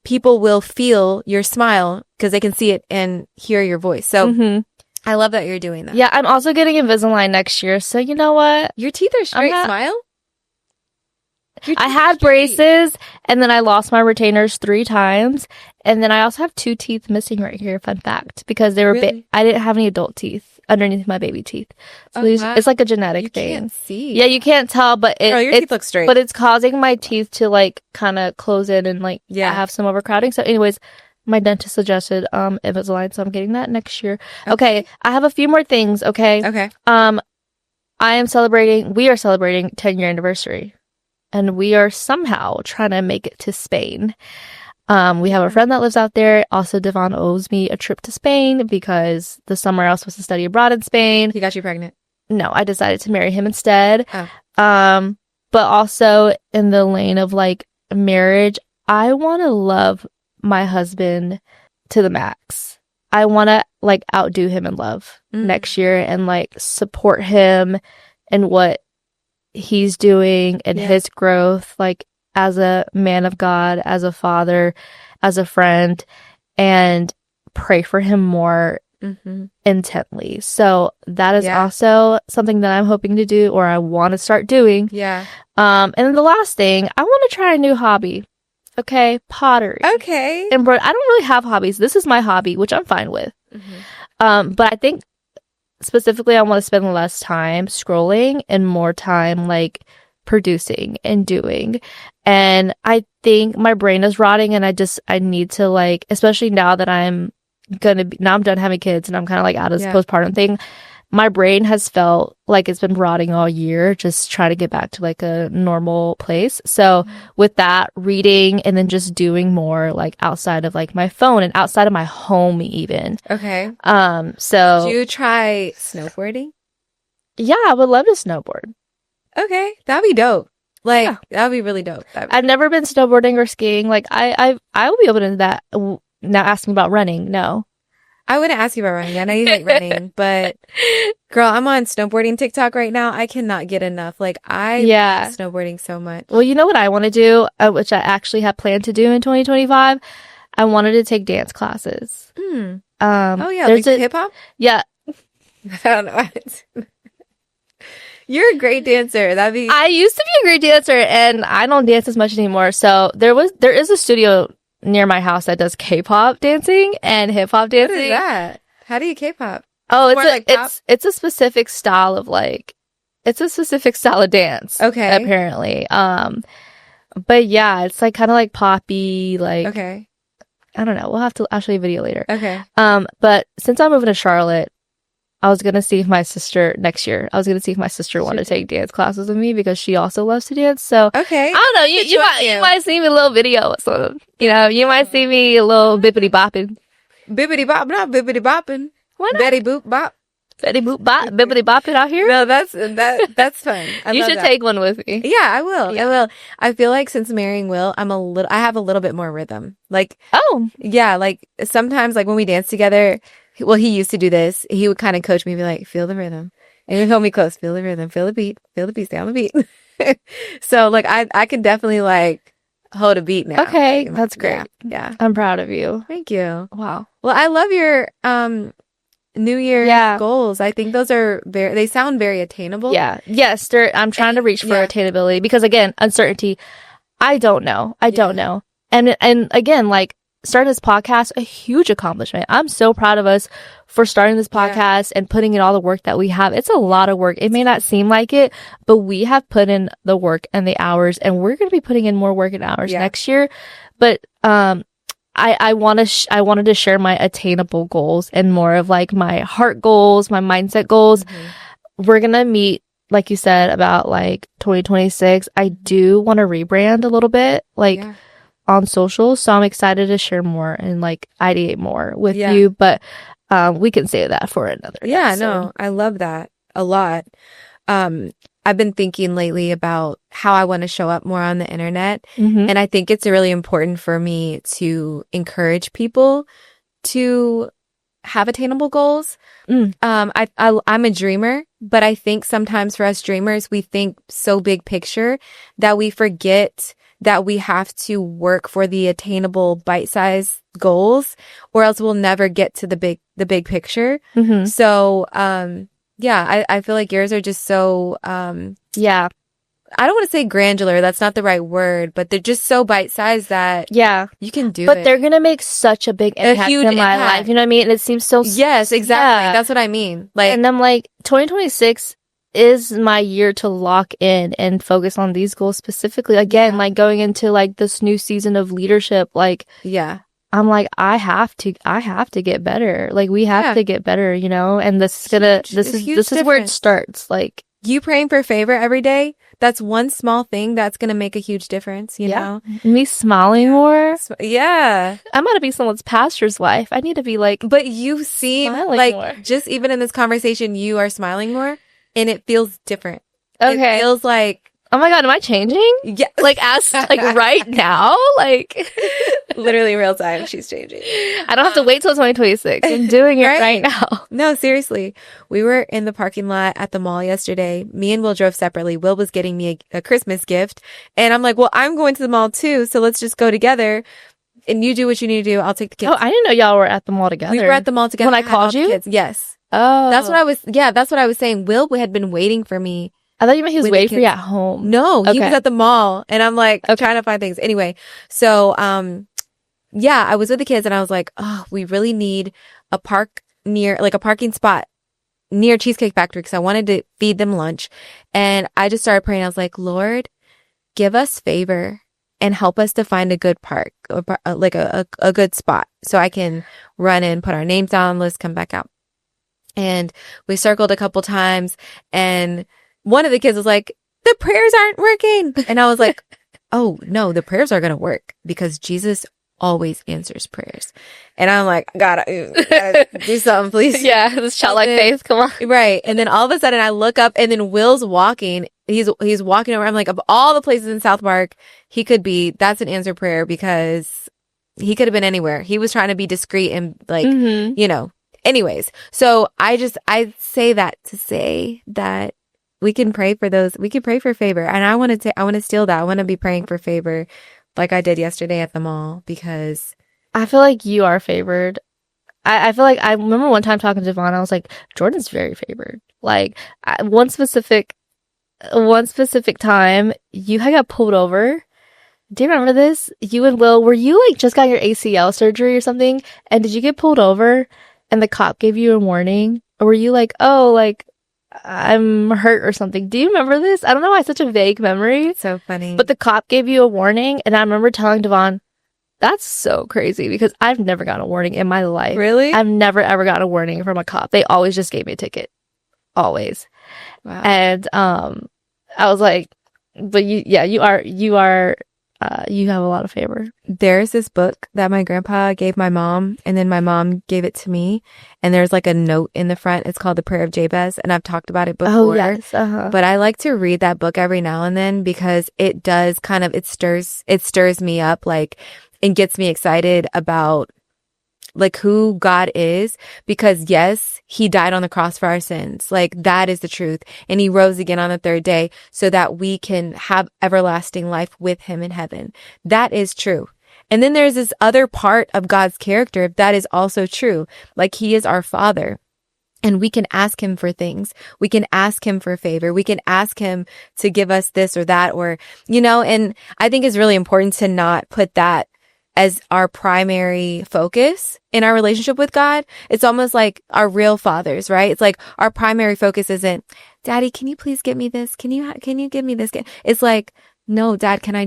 Speaker 1: people will feel your smile because they can see it and hear your voice. So I love that you're doing that.
Speaker 2: Yeah, I'm also getting Invisalign next year, so you know what?
Speaker 1: Your teeth are straight. Smile?
Speaker 2: I had braces, and then I lost my retainers 3 times, and then I also have 2 teeth missing right here. Fun fact, because they were I didn't have any adult teeth underneath my baby teeth, so it's like a genetic thing. You can't see. Yeah, you can't tell, but
Speaker 1: your teeth look straight.
Speaker 2: But it's causing my teeth to like kind of close in and like I have some overcrowding. So, anyways, my dentist suggested Invisalign, so I'm getting that next year. Okay, I have a few more things. Okay. We are celebrating 10-year anniversary. And we are somehow trying to make it to Spain. We have a friend that lives out there. Also, Devon owes me a trip to Spain because the summer I was supposed to study abroad in Spain.
Speaker 1: He got you pregnant?
Speaker 2: No, I decided to marry him instead. But also in the lane of like marriage, I want to love my husband to the max. I want to like outdo him in love next year and like support him in what he's doing and his growth. Like as a man of God, as a father, as a friend, and pray for him more intently. So that is also something that I'm hoping to do, or I want to start doing.
Speaker 1: Yeah.
Speaker 2: And then the last thing, I want to try a new hobby. Okay, pottery.
Speaker 1: Okay.
Speaker 2: And I don't really have hobbies. This is my hobby, which I'm fine with. But I think specifically I want to spend less time scrolling and more time like producing and doing. And I think my brain is rotting, and I need to like, especially now that I'm done having kids and I'm kind of like out of this postpartum thing. My brain has felt like it's been rotting all year, just trying to get back to like a normal place. So with that, reading and then just doing more like outside of like my phone and outside of my home even.
Speaker 1: Okay.
Speaker 2: So
Speaker 1: did you try snowboarding?
Speaker 2: Yeah, I would love to snowboard.
Speaker 1: Okay. That'd be dope. Like, that'd be really dope.
Speaker 2: I've never been snowboarding or skiing. Like I will be open to that. Now asking about running, no.
Speaker 1: I wouldn't ask you about running. I know you like running, but girl, I'm on snowboarding TikTok right now. I cannot get enough. Like, love snowboarding so much.
Speaker 2: Well, you know what I want to do, which I actually have planned to do in 2025? I wanted to take dance classes.
Speaker 1: Oh, yeah. Like hip hop?
Speaker 2: Yeah.
Speaker 1: I don't know. You're a great dancer.
Speaker 2: I used to be a great dancer, and I don't dance as much anymore. So there is a studio near my house that does K-pop dancing and hip-hop dancing.
Speaker 1: What is that? How do you K-pop?
Speaker 2: Oh, it's a specific style of dance.
Speaker 1: Okay.
Speaker 2: Apparently. But yeah, it's like kind of like poppy, like,
Speaker 1: okay.
Speaker 2: I don't know. I'll show you a video later.
Speaker 1: Okay.
Speaker 2: But since I'm moving to Charlotte, I was going to see if my sister wanted to take dance classes with me, because she also loves to dance. So,
Speaker 1: okay.
Speaker 2: I don't know. You might see me a little video. So, you might see me a little bippity bopping.
Speaker 1: Bippity bop, not bippity bopping.
Speaker 2: Why not?
Speaker 1: Betty boop bop.
Speaker 2: Betty boop bop, bippity bopping out here?
Speaker 1: No, that's fun.
Speaker 2: You should take one with me.
Speaker 1: Yeah, I will. Yeah. I will. I feel like since marrying Will, I have a little bit more rhythm. Like, yeah, like sometimes like when we dance together, well, he used to do this. He would kind of coach me, be like, feel the rhythm. And he'd hold me close, feel the rhythm, feel the beat, stay on the beat. So like I can definitely like hold a beat now.
Speaker 2: Okay, that's great.
Speaker 1: Yeah.
Speaker 2: I'm proud of you.
Speaker 1: Thank you.
Speaker 2: Wow.
Speaker 1: Well, I love your New Year's goals. I think those are they sound very attainable.
Speaker 2: Yeah. Yes, I'm trying to reach for attainability, because again, uncertainty. I don't know. And again, like, starting this podcast, a huge accomplishment. I'm so proud of us for starting this podcast and putting in all the work that we have. It's a lot of work. It may not seem like it, but we have put in the work and the hours, and we're going to be putting in more work and hours next year. But I wanted to share my attainable goals and more of like my heart goals, my mindset goals. We're going to meet, like you said, about like 2026. I do want to rebrand a little bit, like on social. So I'm excited to share more and like ideate more with you. But we can save that for another episode.
Speaker 1: No, I love that a lot. I've been thinking lately about how I want to show up more on the internet. And I think it's really important for me to encourage people to have attainable goals. I'm a dreamer, but I think sometimes for us dreamers, we think so big picture that we forget that we have to work for the attainable bite-sized goals, or else we'll never get to the big picture. So, I feel like yours are just so, I don't want to say granular. That's not the right word, but they're just so bite-sized that you can do it.
Speaker 2: But they're going to make such a big impact in my life. You know what I mean? And it seems so...
Speaker 1: Yes, exactly. That's what I mean. Like,
Speaker 2: and I'm like, 2026 is my year to lock in and focus on these goals specifically. Again, like going into like this new season of leadership, like... I'm like, I have to get better. Like, we have to get better, you know? And this is where it starts. Like,
Speaker 1: you praying for favor every day, that's one small thing that's going to make a huge difference, you know?
Speaker 2: Me smiling more.
Speaker 1: Yeah.
Speaker 2: I'm going to be someone's pastor's wife. I need to be like,
Speaker 1: but you seem like more. Just even in this conversation, you are smiling more and it feels different.
Speaker 2: Okay.
Speaker 1: It feels like
Speaker 2: Oh my God, am I changing?
Speaker 1: Yeah.
Speaker 2: Like, right now? Like,
Speaker 1: literally real time, she's changing.
Speaker 2: I don't have to wait till 2026. I'm doing it right now.
Speaker 1: No, seriously. We were in the parking lot at the mall yesterday. Me and Will drove separately. Will was getting me a Christmas gift. And I'm like, well, I'm going to the mall too. So let's just go together. And you do what you need to do. I'll take the kids.
Speaker 2: Oh, I didn't know y'all were at the mall together.
Speaker 1: We were at the mall together.
Speaker 2: When I called you?
Speaker 1: Kids. Yes.
Speaker 2: Oh.
Speaker 1: That's what I was saying. Will had been waiting for me.
Speaker 2: I thought you meant he was waiting for you at home.
Speaker 1: No, he was at the mall, and I'm like trying to find things. Anyway, so yeah, I was with the kids, and I was like, oh, we really need a parking spot near Cheesecake Factory because I wanted to feed them lunch, and I just started praying. I was like, Lord, give us favor and help us to find a good park, like a good spot, so I can run in, put our names down on the list, come back out. And we circled a couple times, and one of the kids was like, the prayers aren't working. And I was like, oh, no, the prayers are going to work because Jesus always answers prayers. And I'm like, gotta do something, please.
Speaker 2: Yeah, this childlike faith, come on.
Speaker 1: Right. And then all of a sudden I look up and then Will's walking. He's walking over. I'm like, of all the places in South Park he could be, that's an answered prayer because he could have been anywhere. He was trying to be discreet and like, you know. Anyways, so I say that to say that we can pray for those. We can pray for favor. And I want to steal that. I want to be praying for favor like I did yesterday at the mall because
Speaker 2: I feel like you are favored. I feel like I remember one time talking to Devon, I was like, Jordan's very favored. Like one specific time you had got pulled over. Do you remember this? You and Will, were you like just got your ACL surgery or something? And did you get pulled over and the cop gave you a warning? Or were you like, oh, like, I'm hurt or something? Do you remember this? I don't know why it's such a vague memory.
Speaker 1: It's so funny.
Speaker 2: But the cop gave you a warning, and I remember telling Devon, that's so crazy because I've never gotten a warning in my life.
Speaker 1: Really?
Speaker 2: I've never ever gotten a warning from a cop. They always just gave me a ticket. Always.
Speaker 1: Wow.
Speaker 2: And I was like, but you have a lot of favor.
Speaker 1: There's this book that my grandpa gave my mom, and then my mom gave it to me. And there's like a note in the front. It's called The Prayer of Jabez, and I've talked about it before.
Speaker 2: Oh, yes. Uh-huh.
Speaker 1: But I like to read that book every now and then because it does kind of, it stirs me up, like, and gets me excited about like who God is, because yes, he died on the cross for our sins. Like that is the truth. And he rose again on the third day so that we can have everlasting life with him in heaven. That is true. And then there's this other part of God's character that is also true. Like he is our Father. And we can ask him for things. We can ask him for favor. We can ask him to give us this or that, or, you know, and I think it's really important to not put that as our primary focus in our relationship with God. It's almost like our real fathers, right? It's like our primary focus isn't, Daddy, can you please get me this? Can you give me this? It's like, no, Dad, can I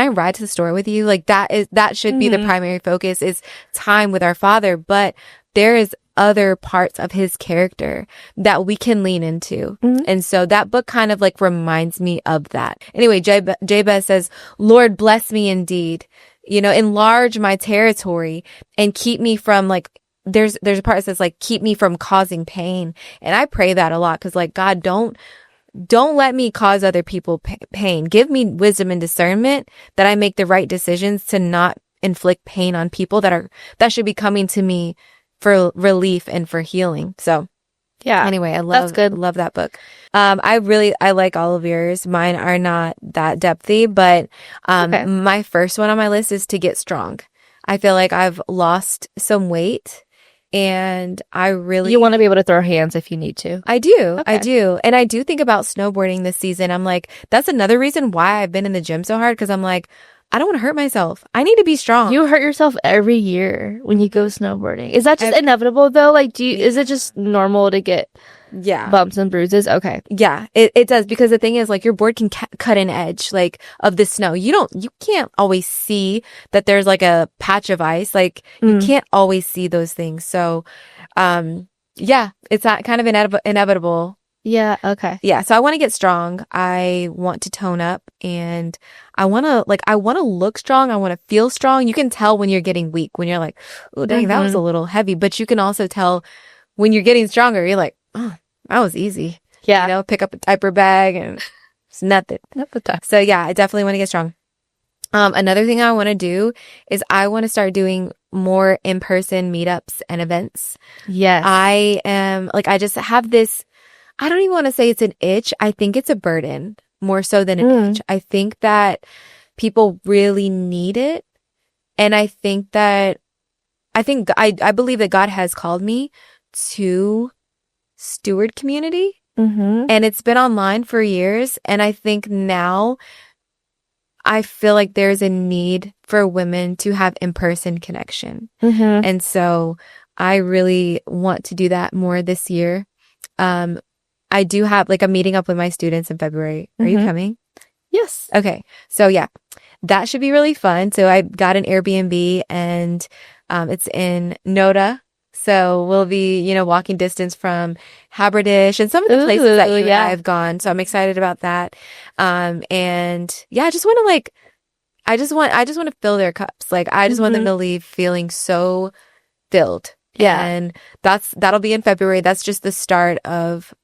Speaker 1: ride to the store with you? Like that should be the primary focus, is time with our Father. But there is other parts of his character that we can lean into. And so that book kind of like reminds me of that. Anyway, Jabez says, Lord, bless me indeed. You know, enlarge my territory and keep me from like, there's a part that says like, keep me from causing pain. And I pray that a lot because like, God, don't let me cause other people pain. Give me wisdom and discernment that I make the right decisions to not inflict pain on people that should be coming to me for relief and for healing. So yeah. Anyway, I love that book. I like all of yours. Mine are not that depthy, but my first one on my list is to get strong. I feel like I've lost some weight and you
Speaker 2: want to be able to throw hands if you need to.
Speaker 1: I do. Okay. I do. And I do think about snowboarding this season. I'm like, that's another reason why I've been in the gym so hard, because I'm like, I don't want to hurt myself. I need to be strong.
Speaker 2: You hurt yourself every year when you go snowboarding. Is that just inevitable though? Like, is it just normal to get bumps and bruises? Okay.
Speaker 1: Yeah, it does, because the thing is, like, your board can cut an edge, like, of the snow. You can't always see that there's like a patch of ice. Like, you can't always see those things. So, yeah, it's that kind of inevitable.
Speaker 2: Yeah. Okay.
Speaker 1: Yeah. So I want to get strong. I want to tone up, and I want to look strong. I want to feel strong. You can tell when you're getting weak, when you're like, oh, dang, that was a little heavy. But you can also tell when you're getting stronger. You're like, oh, that was easy.
Speaker 2: Yeah.
Speaker 1: You know, pick up a diaper bag and It's nothing.
Speaker 2: Not the time.
Speaker 1: So yeah, I definitely want to get strong. Another thing I want to do is I want to start doing more in-person meetups and events.
Speaker 2: Yes.
Speaker 1: I just have this, I don't even want to say it's an itch. I think it's a burden more so than an itch. I think that people really need it. And I believe that God has called me to steward community. And it's been online for years. And I think now I feel like there's a need for women to have in-person connection. And so I really want to do that more this year. I do have like a meeting up with my students in February. Are you coming?
Speaker 2: Yes.
Speaker 1: Okay. So yeah, that should be really fun. So I got an Airbnb and it's in Noda. So we'll be, walking distance from Haberdish and some of the places that you and I have gone. So I'm excited about that. And yeah, I just want to fill their cups. Like I just want them to leave feeling so filled.
Speaker 2: Yeah.
Speaker 1: And that'll be in February. That's just the start of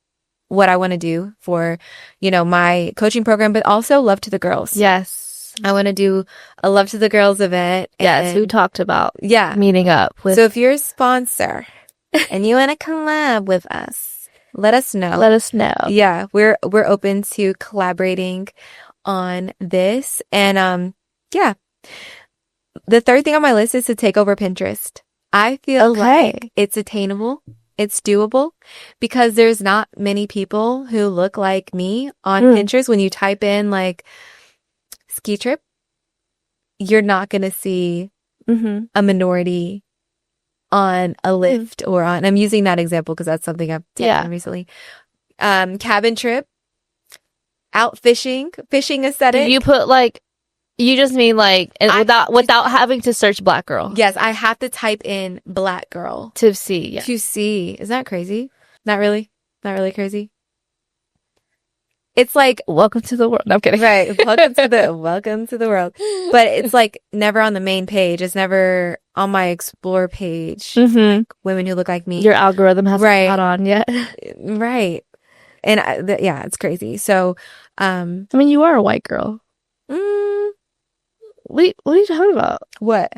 Speaker 1: what I want to do for, my coaching program, but also Love to the Girls.
Speaker 2: Yes.
Speaker 1: I want to do a Love to the Girls event.
Speaker 2: Yes, who talked about meeting up with.
Speaker 1: So if you're a sponsor and you want to collab with us, let us know.
Speaker 2: Let us know.
Speaker 1: Yeah, we're open to collaborating on this. And the third thing on my list is to take over Pinterest. I feel like it's attainable. It's doable because there's not many people who look like me on Pinterest. When you type in like ski trip, you're not going to see a minority on a lift or on, I'm using that example because that's something I've taken recently. Cabin trip, out fishing aesthetic.
Speaker 2: You put you just mean without having to search black girl.
Speaker 1: Yes, I have to type in black girl
Speaker 2: to see. Yeah.
Speaker 1: To see. Isn't that crazy? Not really crazy. It's like
Speaker 2: welcome to the world. No, I'm kidding.
Speaker 1: Right. Welcome to the world. But it's like never on the main page. It's never on my explore page. Women who look like me.
Speaker 2: Your algorithm hasn't got on yet.
Speaker 1: Right. And it's crazy. So,
Speaker 2: I mean, you are a white girl. What are you talking about?
Speaker 1: What?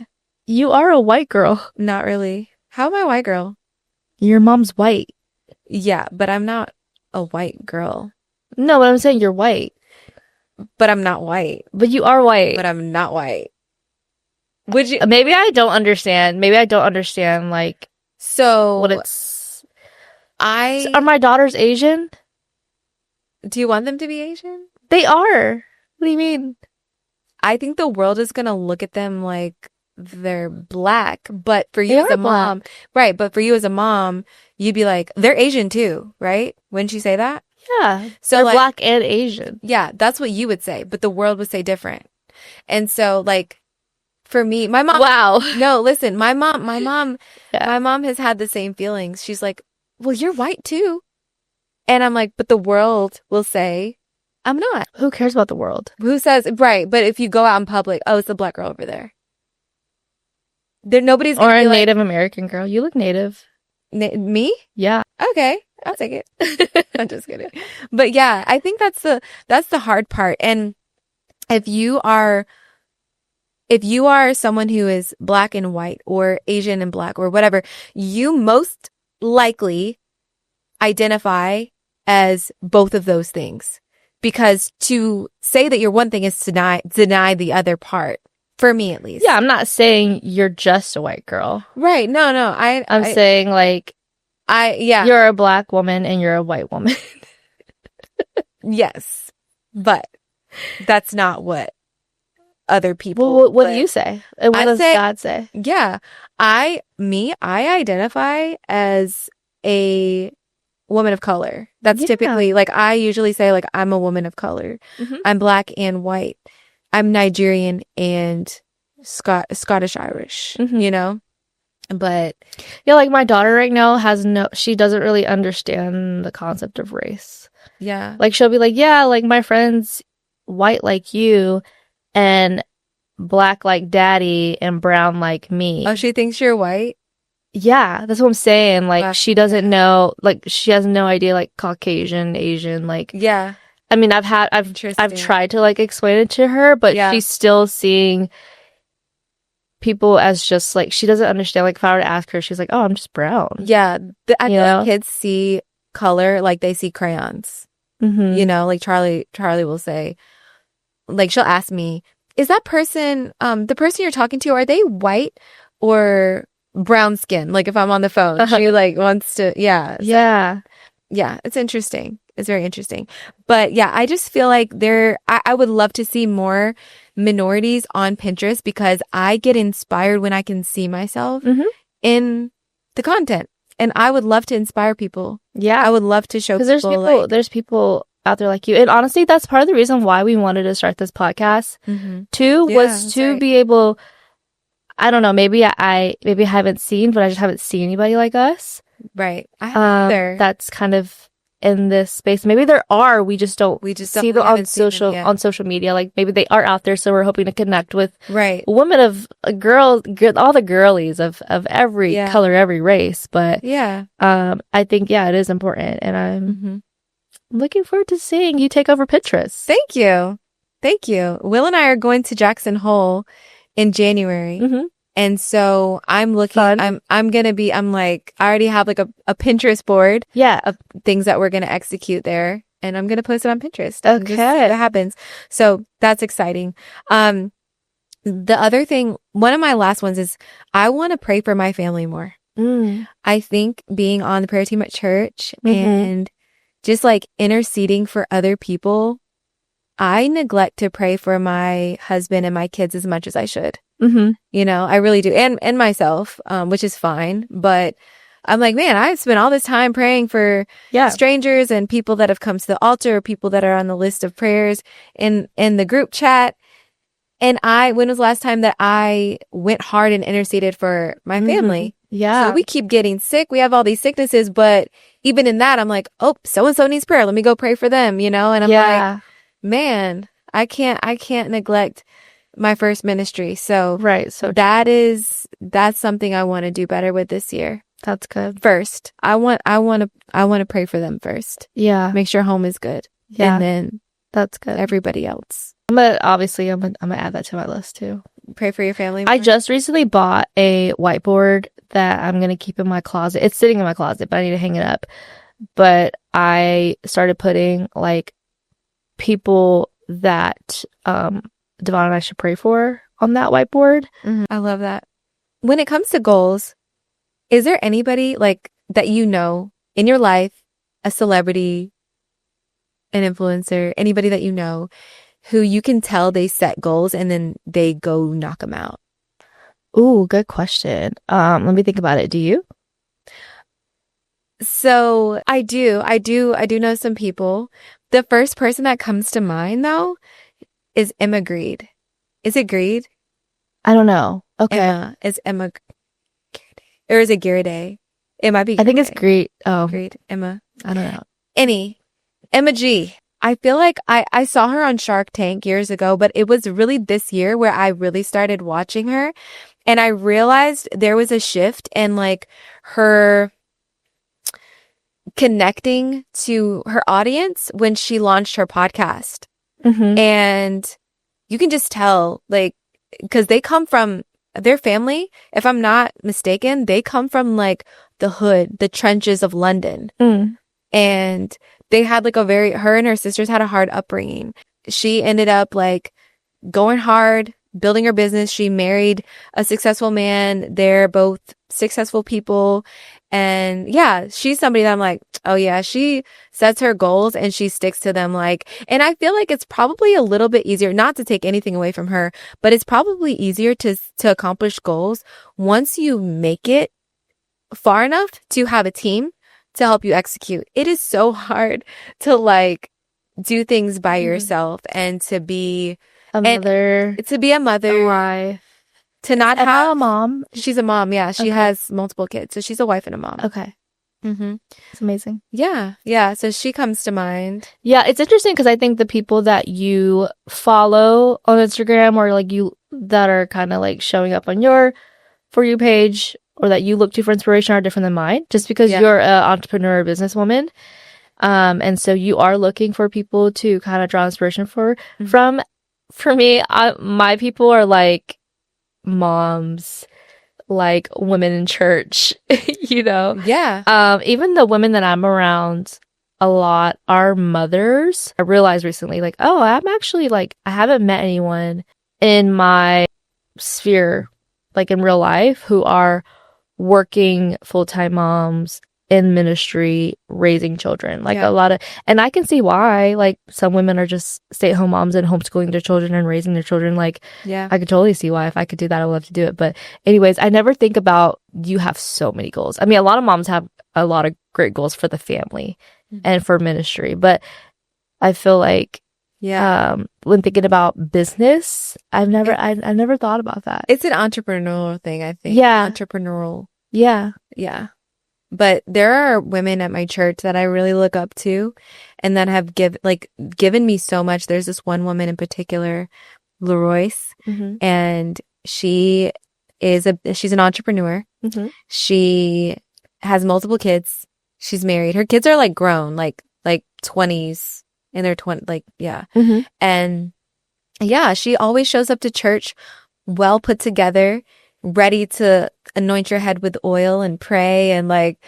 Speaker 2: You are a white girl.
Speaker 1: Not really. How am I a white girl?
Speaker 2: Your mom's white.
Speaker 1: Yeah, but I'm not a white girl.
Speaker 2: No, but I'm saying you're white.
Speaker 1: But I'm not white.
Speaker 2: But you are white.
Speaker 1: But I'm not white. Would you?
Speaker 2: Maybe I don't understand. Like,
Speaker 1: so
Speaker 2: what it's.
Speaker 1: So
Speaker 2: are my daughters Asian?
Speaker 1: Do you want them to be Asian?
Speaker 2: They are. What do you mean?
Speaker 1: I think the world is gonna look at them like they're black. But for you as a mom, right? But for you as a mom, you'd be like, they're Asian too, right? Wouldn't you say that?
Speaker 2: Yeah. So they're black and Asian.
Speaker 1: Yeah, that's what you would say, but the world would say different. And so like for me, my mom No, listen, my mom has had the same feelings. She's like, "Well, you're white too." And I'm like, "But the world will say I'm not."
Speaker 2: Who cares about the world?
Speaker 1: Who says right, but if you go out in public, "Oh, it's the black girl over there." Nobody's
Speaker 2: or a Native American girl. You look Native.
Speaker 1: Me?
Speaker 2: Yeah.
Speaker 1: Okay. I'll take it. I'm just kidding. But yeah, I think that's the hard part. And if you are someone who is black and white or Asian and black or whatever, you most likely identify as both of those things. Because to say that you're one thing is to deny the other part. For me, at least.
Speaker 2: Yeah, I'm not saying you're just a white girl.
Speaker 1: Right. No.
Speaker 2: I'm saying you're a black woman and you're a white woman.
Speaker 1: Yes. But that's not what other people.
Speaker 2: Well, what do you say? And what does God say?
Speaker 1: Yeah. I identify as a woman of color. That's typically I usually say I'm a woman of color. I'm black and white. I'm Nigerian and Scottish Irish, but
Speaker 2: yeah, like my daughter right now she doesn't really understand the concept of race.
Speaker 1: Yeah.
Speaker 2: Like she'll be like, yeah, like my friend's white like you and black like daddy and brown like me.
Speaker 1: Oh, she thinks you're white?
Speaker 2: Yeah, that's what I'm saying. Like
Speaker 1: wow.
Speaker 2: She doesn't know, she has no idea Caucasian, Asian,
Speaker 1: yeah.
Speaker 2: I mean, I've tried to like explain it to her, but she's still seeing people as just like, she doesn't understand. Like if I were to ask her, she's like, oh, I'm just brown.
Speaker 1: Yeah. I think kids see color like they see crayons. You know, like Charlie will say, like she'll ask me, is that person, the person you're talking to, are they white or brown skin? Like if I'm on the phone, she like wants to, yeah.
Speaker 2: Yeah.
Speaker 1: Yeah, it's interesting. It's very interesting. But yeah, I just feel like I would love to see more minorities on Pinterest because I get inspired when I can see myself in the content. And I would love to inspire people. Yeah. I would love to show people.
Speaker 2: There's people out there like you. And honestly, that's part of the reason why we wanted to start this podcast too, was to be able, I don't know, maybe I haven't seen, but I just haven't seen anybody like us.
Speaker 1: Right. I haven't either.
Speaker 2: That's kind of in this space. Maybe there are. We just don't see them on social media. Like maybe they are out there. So we're hoping to connect with women of all the girlies of every color, every race. But I think it is important, and I'm looking forward to seeing you take over Pinterest.
Speaker 1: Thank you. Will and I are going to Jackson Hole in January. And so I'm looking, I already have like a Pinterest board of things that we're going to execute there, and I'm going to post it on Pinterest.
Speaker 2: Okay.
Speaker 1: Just see what happens. So that's exciting. The other thing, one of my last ones is I want to pray for my family more. I think being on the prayer team at church and just like interceding for other people, I neglect to pray for my husband and my kids as much as I should. You know, I really do. And myself, which is fine. But I'm like, man, I've spent all this time praying for strangers and people that have come to the altar, or people that are on the list of prayers in the group chat. And when was the last time that I went hard and interceded for my family?
Speaker 2: Yeah.
Speaker 1: So we keep getting sick. We have all these sicknesses, but even in that, I'm like, oh, so-and-so needs prayer. Let me go pray for them, you know? And I'm like, man, I can't neglect my first ministry. So that's something I want to do better with this year.
Speaker 2: That's good.
Speaker 1: First, I want to pray for them first.
Speaker 2: Yeah.
Speaker 1: Make sure home is good.
Speaker 2: Yeah.
Speaker 1: And then
Speaker 2: that's good.
Speaker 1: Everybody else.
Speaker 2: I'm gonna add that to my list too.
Speaker 1: Pray for your family.
Speaker 2: I just recently bought a whiteboard that I'm gonna keep in my closet. It's sitting in my closet, but I need to hang it up. But I started putting like people that Devon and I should pray for on that whiteboard.
Speaker 1: I love that. When it comes to goals, is there anybody like that you know in your life, a celebrity, an influencer, anybody that you know who you can tell they set goals and then they go knock them out?
Speaker 2: Ooh, good question. Let me think about it. Do you?
Speaker 1: So I do know some people. The first person that comes to mind though is Emma Grede. Is it Grede?
Speaker 2: I don't know. Okay.
Speaker 1: Is Emma or is it Garriday? It might be Garriday.
Speaker 2: I think it's Grede. Oh.
Speaker 1: Grede. Emma.
Speaker 2: I don't know.
Speaker 1: Emma G. I feel like I saw her on Shark Tank years ago, but it was really this year where I really started watching her, and I realized there was a shift in like her connecting to her audience when she launched her podcast. And you can just tell, like, because they come from their family, if I'm not mistaken, they come from like the hood, the trenches of London. And they had like her and her sisters had a hard upbringing. She ended up like going hard, building her business. She married a successful man. They're both successful people. And yeah, she's somebody that I'm like, oh yeah, she sets her goals and she sticks to them. Like, and I feel like it's probably a little bit easier, not to take anything away from her, but it's probably easier to accomplish goals once you make it far enough to have a team to help you execute. It is so hard to like do things by yourself and to be
Speaker 2: a mother,
Speaker 1: a
Speaker 2: wife,
Speaker 1: to not have
Speaker 2: a mom.
Speaker 1: She's a mom. Yeah. She has multiple kids. So she's a wife and a mom.
Speaker 2: Okay. It's amazing.
Speaker 1: Yeah. Yeah. So she comes to mind.
Speaker 2: Yeah. It's interesting because I think the people that you follow on Instagram or like you that are kind of like showing up on your For You page or that you look to for inspiration are different than mine just because you're an entrepreneur or businesswoman. And so you are looking for people to kind of draw inspiration from. For me, my people are like moms, like women in church, you know?
Speaker 1: Yeah.
Speaker 2: Even the women that I'm around a lot are mothers. I realized recently, like, oh, I'm actually like, I haven't met anyone in my sphere, like in real life, who are working full-time moms in ministry, raising children. Like a lot of, and I can see why, like some women are just stay-at-home moms and homeschooling their children and raising their children. Like, I could totally see why. If I could do that, I would love to do it. But anyways, I never think about, you have so many goals. I mean, a lot of moms have a lot of great goals for the family and for ministry, but I feel like when thinking about business, I never thought about that.
Speaker 1: It's an entrepreneurial thing, I think.
Speaker 2: Yeah.
Speaker 1: Entrepreneurial.
Speaker 2: Yeah.
Speaker 1: Yeah. But there are women at my church that I really look up to and that have given me so much. There's this one woman in particular, Leroyce, and she's an entrepreneur. She has multiple kids. She's married. Her kids are like grown, like 20s, in their 20s, like, yeah. And yeah, she always shows up to church well put together, ready to anoint your head with oil and pray. And like,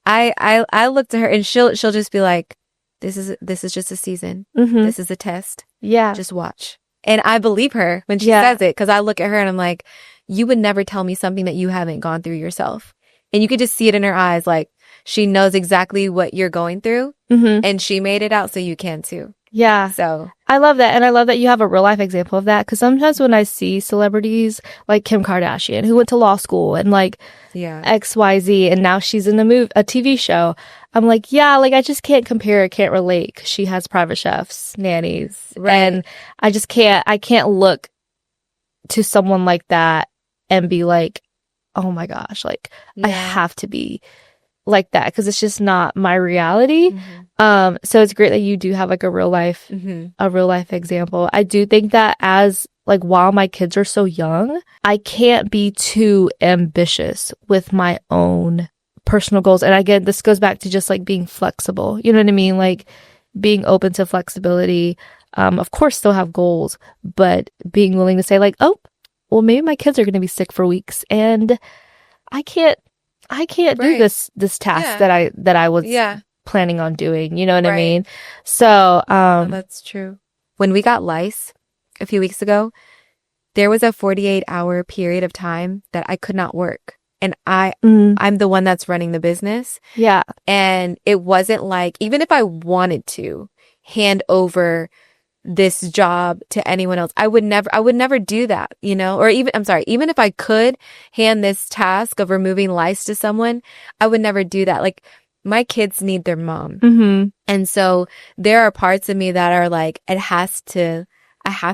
Speaker 1: I look to her and she'll just be like, this is just a season. This is a test.
Speaker 2: Yeah.
Speaker 1: Just watch. And I believe her when she says it, because I look at her and I'm like, you would never tell me something that you haven't gone through yourself. And you could just see it in her eyes. Like, she knows exactly what you're going through and she made it out, so you can too.
Speaker 2: Yeah.
Speaker 1: So
Speaker 2: I love that. And I love that you have a real life example of that. Cause sometimes when I see celebrities like Kim Kardashian, who went to law school and like XYZ, and now she's in a TV show, I'm like, yeah, like I just can't compare. I can't relate. 'Cause she has private chefs, nannies. Right. And I can't look to someone like that and be like, oh my gosh, like I have to be like that, because it's just not my reality. So it's great that you do have like a real life example. I do think that as like, while my kids are so young, I can't be too ambitious with my own personal goals. And again, this goes back to just like being flexible. You know what I mean? Like being open to flexibility. Of course, still have goals, but being willing to say like, oh, well, maybe my kids are going to be sick for weeks and I can't do this task that I was planning on doing. You know what I mean? So,
Speaker 1: that's true. When we got lice a few weeks ago, there was a 48-hour period of time that I could not work. And I'm the one that's running the business.
Speaker 2: Yeah.
Speaker 1: And it wasn't like, even if I wanted to hand over this job to anyone else, I would never do that, you know? Or even if I could hand this task of removing lice to someone, I would never do that. Like, my kids need their mom. And so there are parts of me that are like, I have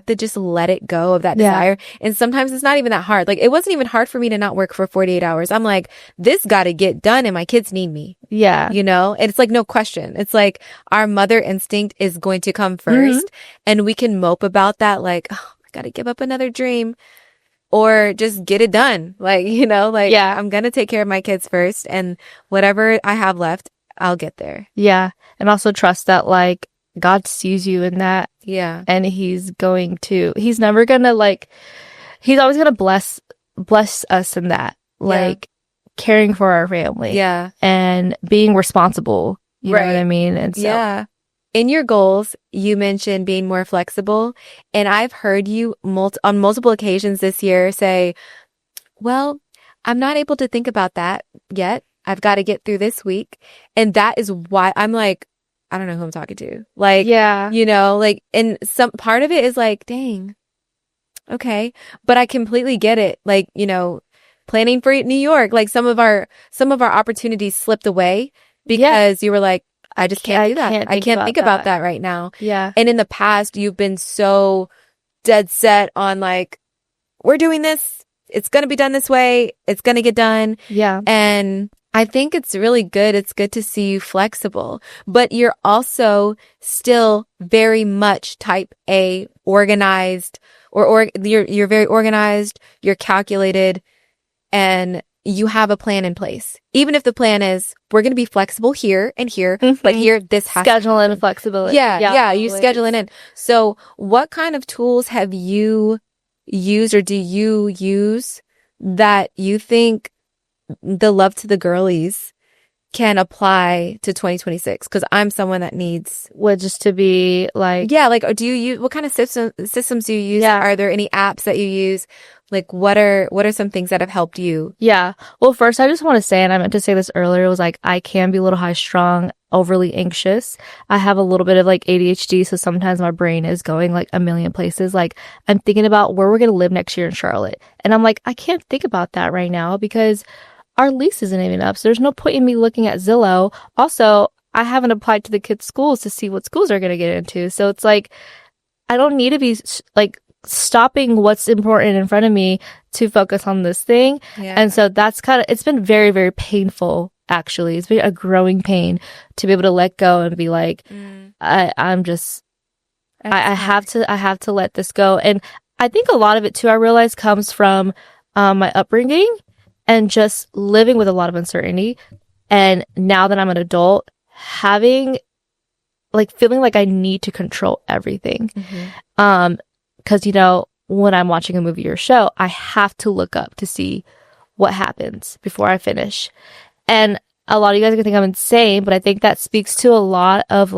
Speaker 1: to just let it go of that desire. And sometimes it's not even that hard. Like, it wasn't even hard for me to not work for 48 hours. I'm like, this got to get done and my kids need me.
Speaker 2: Yeah.
Speaker 1: You know, and it's like, no question. It's like our mother instinct is going to come first, and we can mope about that. Like, oh, I got to give up another dream, or just get it done. Like, you know, like, I'm going to take care of my kids first, and whatever I have left, I'll get there.
Speaker 2: Yeah. And also trust that like God sees you in that.
Speaker 1: Yeah.
Speaker 2: And he's never gonna like, he's always gonna bless us in that. Like caring for our family.
Speaker 1: Yeah.
Speaker 2: And being responsible. You know what I mean? And so,
Speaker 1: in your goals, you mentioned being more flexible. And I've heard you on multiple occasions this year say, well, I'm not able to think about that yet. I've got to get through this week. And that is why I'm like, I don't know who I'm talking to. Like, you know, like, and some part of it is like, dang, okay. But I completely get it. Like, you know, planning for New York, like some of our opportunities slipped away because you were like, I just can't do that. I can't think about that right now.
Speaker 2: Yeah.
Speaker 1: And in the past, you've been so dead set on like, we're doing this. It's going to be done this way. It's going to get done.
Speaker 2: Yeah.
Speaker 1: And I think it's really good. It's good to see you flexible, but you're also still very much type A, organized, or you're very organized, you're calculated, and you have a plan in place. Even if the plan is, we're going to be flexible here and here, but here, this has
Speaker 2: schedule in flexibility.
Speaker 1: Yeah, you schedule it in. So what kind of tools have you used or do you use that you think the Love to the Girlies can apply to 2026? Because I'm someone that needs
Speaker 2: just to be like,
Speaker 1: like, do you use, what kind of systems do you use? Are there any apps that you use? Like, what are some things that have helped you?
Speaker 2: Yeah. Well, first, I just want to say, and I meant to say this earlier, it was like, I can be a little high strung, overly anxious. I have a little bit of like ADHD. So sometimes my brain is going like a million places. Like, I'm thinking about where we're going to live next year in Charlotte. And I'm like, I can't think about that right now because our lease isn't even up. So there's no point in me looking at Zillow. Also, I haven't applied to the kids' schools to see what schools are going to get into. So it's like, I don't need to be like stopping what's important in front of me to focus on this thing. Yeah. And so that's kind of, it's been very, very painful, actually. It's been a growing pain to be able to let go and be like, I have to let this go. And I think a lot of it too, I realize comes from my upbringing and just living with a lot of uncertainty. And now that I'm an adult, feeling like I need to control everything. Because, when I'm watching a movie or show, I have to look up to see what happens before I finish. And a lot of you guys are going to think I'm insane, but I think that speaks to a lot of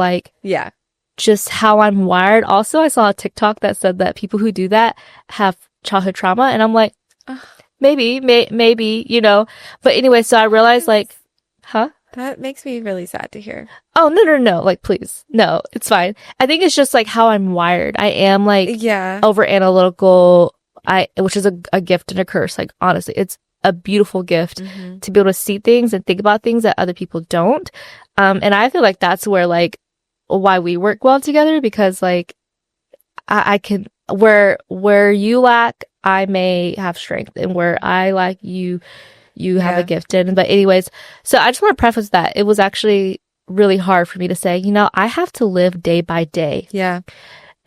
Speaker 2: just how I'm wired. Also, I saw a TikTok that said that people who do that have childhood trauma. And I'm like, maybe, but anyway, so I realized
Speaker 1: that makes me really sad to hear.
Speaker 2: Oh, no. Like, please. No, it's fine. I think it's just like how I'm wired. I am over analytical, which is a gift and a curse. Like, honestly, it's a beautiful gift to be able to see things and think about things that other people don't. And I feel like that's where why we work well together, because I can, where you lack, I may have strength, and where I lack, you have a gift in. But anyways, so I just want to preface that it was actually really hard for me to say, I have to live day by day.
Speaker 1: Yeah.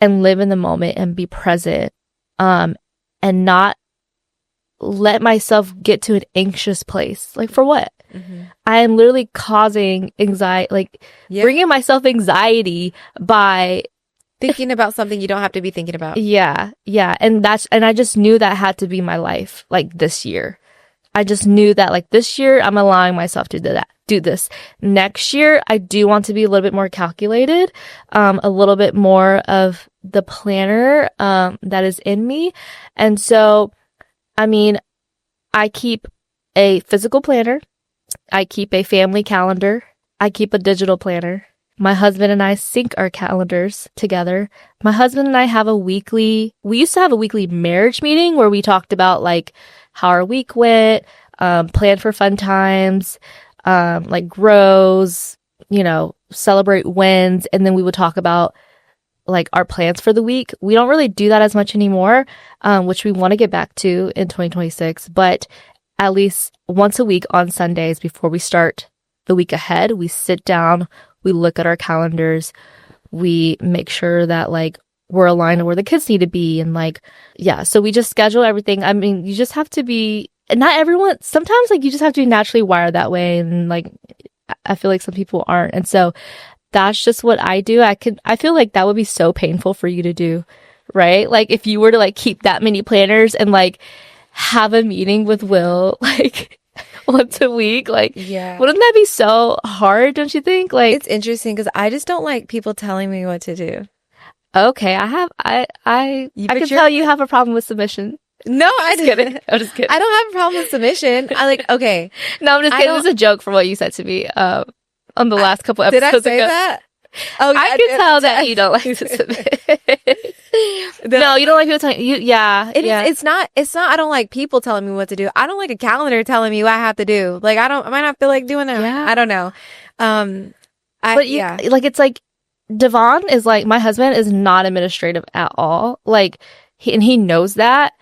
Speaker 2: And live in the moment and be present. And not let myself get to an anxious place. Like, for what? I am literally causing anxiety, bringing myself anxiety by
Speaker 1: thinking about something you don't have to be thinking about.
Speaker 2: Yeah. And I just knew that had to be my life, this year. I just knew that this year I'm allowing myself to do this. Next year, I do want to be a little bit more calculated, a little bit more of the planner, that is in me. And so, I keep a physical planner. I keep a family calendar. I keep a digital planner. My husband and I sync our calendars together. My husband and I we used to have a weekly marriage meeting where we talked about how our week went, plan for fun times, grows, celebrate wins. And then we would talk about our plans for the week. We don't really do that as much anymore, which we want to get back to in 2026. But at least once a week on Sundays before we start the week ahead, we sit down, we look at our calendars, we make sure that we're aligned to where the kids need to be. And so we just schedule everything. You just have to be, not everyone, sometimes you just have to be naturally wired that way. And I feel like some people aren't. And so that's just what I do. I feel like that would be so painful for you to do, right? If you were to keep that many planners and have a meeting with Will, once a week, wouldn't that be so hard, don't you think?
Speaker 1: It's interesting because I just don't like people telling me what to do.
Speaker 2: Okay, I can tell you have a problem with submission.
Speaker 1: No, I'm just kidding.
Speaker 2: I'm just kidding.
Speaker 1: I don't have a problem with submission. Okay.
Speaker 2: No, I'm just kidding. This is a joke from what you said to me on the last couple episodes ago.
Speaker 1: Did I say that?
Speaker 2: Oh, yeah, I can tell that you don't like to submit. No, you don't like people telling you. Yeah,
Speaker 1: It's not. I don't like people telling me what to do. I don't like a calendar telling me what I have to do. I might not feel like doing that.
Speaker 2: Yeah.
Speaker 1: I don't know.
Speaker 2: It's Devon is my husband is not administrative at all. He knows that.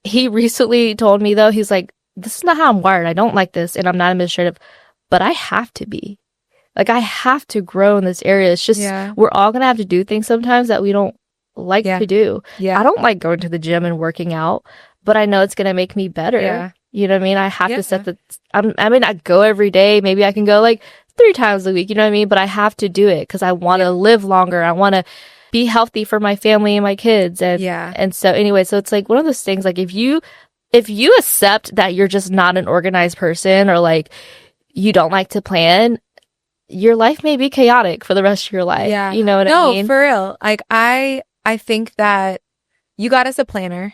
Speaker 2: He recently told me though, he's like, this is not how I'm wired. I don't like this, and I'm not administrative, but I have to be. I have to grow in this area. It's just, we're all going to have to do things sometimes that we don't like to do.
Speaker 1: Yeah.
Speaker 2: I don't like going to the gym and working out, but I know it's going to make me better. You know what I mean? I have to set I mean, I go every day. Maybe I can go like 3 times a week, you know what I mean? But I have to do it because I want to live longer. I want to be healthy for my family and my kids. And so anyway, so it's like one of those things, like if you accept that you're just not an organized person, or like you don't like to plan, your life may be chaotic for the rest of your life.
Speaker 1: Yeah.
Speaker 2: You know what I mean?
Speaker 1: No, for real. Like I think that you got us a planner,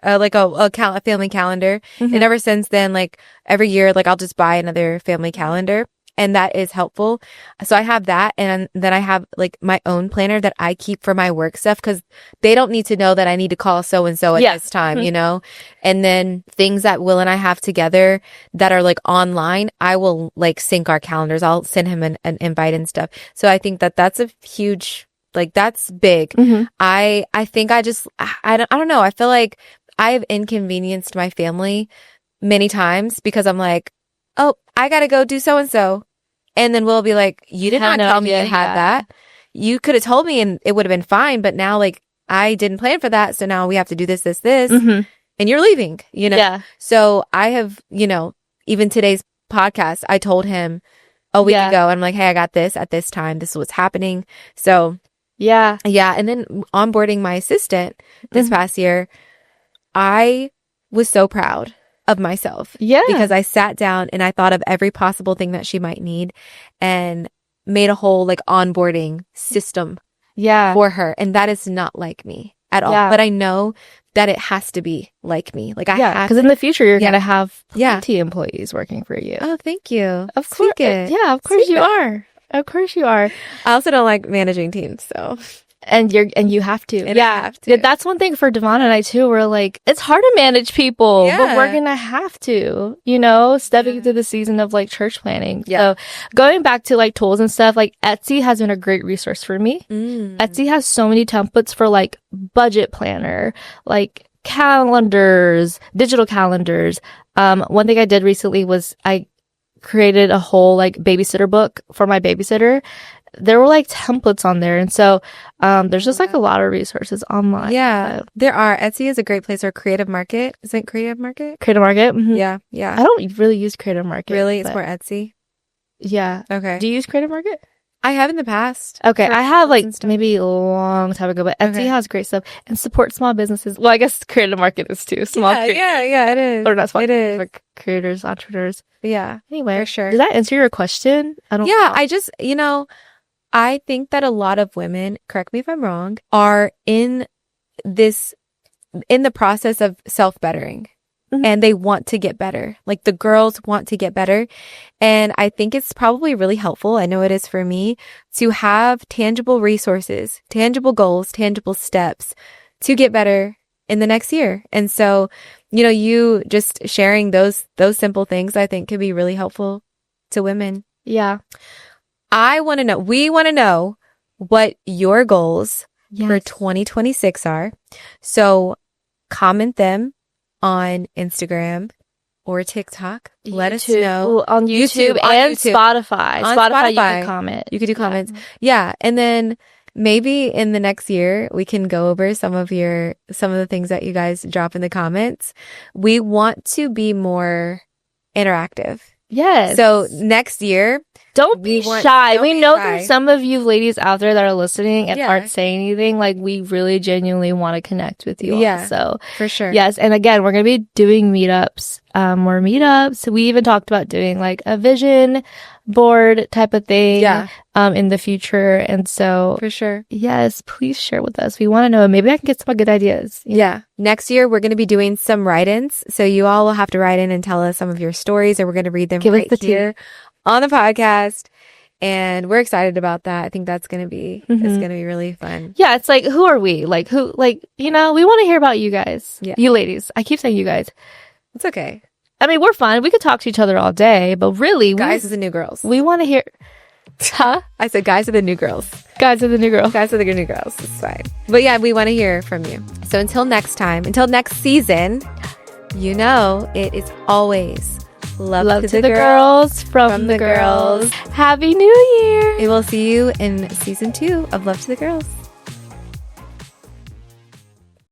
Speaker 1: like a family calendar. And ever since then, like every year, like I'll just buy another family calendar. And that is helpful. So I have that. And then I have like my own planner that I keep for my work stuff, because they don't need to know that I need to call so-and-so at this time, you know? And then things that Will and I have together that are like online, I will like sync our calendars. I'll send him an invite and stuff. So I think that that's a huge, like that's big. I think I don't know. I feel like I've inconvenienced my family many times because I'm like, oh, I got to go do so-and-so. And then we'll be like, you did not tell me you had that. You could have told me and it would have been fine. But now like I didn't plan for that. So now we have to do this. And you're leaving, you know? Yeah. So I have, you know, even today's podcast, I told him a week ago, I'm like, hey, I got this at this time. This is what's happening. So yeah. And then onboarding my assistant this past year, I was so proud of myself. Yeah. Because I sat down and I thought of every possible thing that she might need and made a whole like onboarding system for her. And that is not like me at all. But I know that it has to be like me. Like I have
Speaker 2: because in the future you're gonna have plenty employees working for you.
Speaker 1: Oh, thank you.
Speaker 2: Of course. Yeah, of course you are. Of course you are.
Speaker 1: I also don't like managing teams, so
Speaker 2: And you have to.
Speaker 1: And I have to.
Speaker 2: That's one thing for Devon and I too. We're like, it's hard to manage people, but we're going to have to, you know, stepping through the season of like church planning. So going back to like tools and stuff, like Etsy has been a great resource for me. Etsy has so many templates for like budget planner, like calendars, digital calendars. One thing I did recently was I created a whole like babysitter book for my babysitter. There were like templates on there. And so there's just like a lot of resources online.
Speaker 1: Yeah, there are. Etsy is a great place. Or Creative Market. Is it Creative Market?
Speaker 2: Creative Market?
Speaker 1: Yeah.
Speaker 2: I don't really use Creative Market.
Speaker 1: Really? It's more Etsy?
Speaker 2: Yeah.
Speaker 1: Okay.
Speaker 2: Do you use Creative Market?
Speaker 1: I have in the past.
Speaker 2: Okay. I have like maybe a long time ago, but Etsy has great stuff and support small businesses. Well, I guess Creative Market is too.
Speaker 1: Yeah, it is.
Speaker 2: Or not small.
Speaker 1: It is.
Speaker 2: For creators, entrepreneurs.
Speaker 1: Yeah.
Speaker 2: Anyway.
Speaker 1: For sure.
Speaker 2: Did that answer your question? I don't know.
Speaker 1: I just, you know, I think that a lot of women, correct me if I'm wrong, are in the process of self-bettering. And they want to get better. Like the girls want to get better. And I think it's probably really helpful, I know it is for me, to have tangible resources, tangible goals, tangible steps to get better in the next year. And so, you know, you just sharing those simple things, I think could be really helpful to women.
Speaker 2: Yeah.
Speaker 1: we want to know what your goals for 2026 are. So comment them on Instagram or TikTok. Let us know.
Speaker 2: On YouTube and Spotify.
Speaker 1: On
Speaker 2: Spotify, you can comment.
Speaker 1: You can do comments. Yeah. And then maybe in the next year, we can go over some of the things that you guys drop in the comments. We want to be more interactive.
Speaker 2: Yes.
Speaker 1: So next year,
Speaker 2: don't be shy. We know there's some of you ladies out there that are listening and aren't saying anything. Like, we really genuinely want to connect with you all. So
Speaker 1: for sure.
Speaker 2: Yes. And again, we're going to be doing meetups, more meetups. We even talked about doing like a vision board type of thing in the future. And so
Speaker 1: for sure.
Speaker 2: Yes, please share with us. We want to know. Maybe I can get some good ideas.
Speaker 1: Yeah. Next year, we're going to be doing some write-ins. So you all will have to write in and tell us some of your stories, or we're going to read them here on the podcast. And we're excited about that. I think that's going to be, it's going to be really fun.
Speaker 2: Yeah. It's like, who are we? Like, we want to hear about you guys. Yeah. You ladies. I keep saying you guys.
Speaker 1: It's okay.
Speaker 2: I mean, we're fun. We could talk to each other all day, but really,
Speaker 1: guys are the new girls.
Speaker 2: We want to hear. Huh?
Speaker 1: I said guys are the new girls.
Speaker 2: Guys are the new girls.
Speaker 1: Guys are the new girls. It's fine. But yeah, we want to hear from you. So until next time, until next season, you know, it is always love to the girls from the girls.
Speaker 2: Happy New Year.
Speaker 1: And we'll see you in season 2 of Love to the Girls.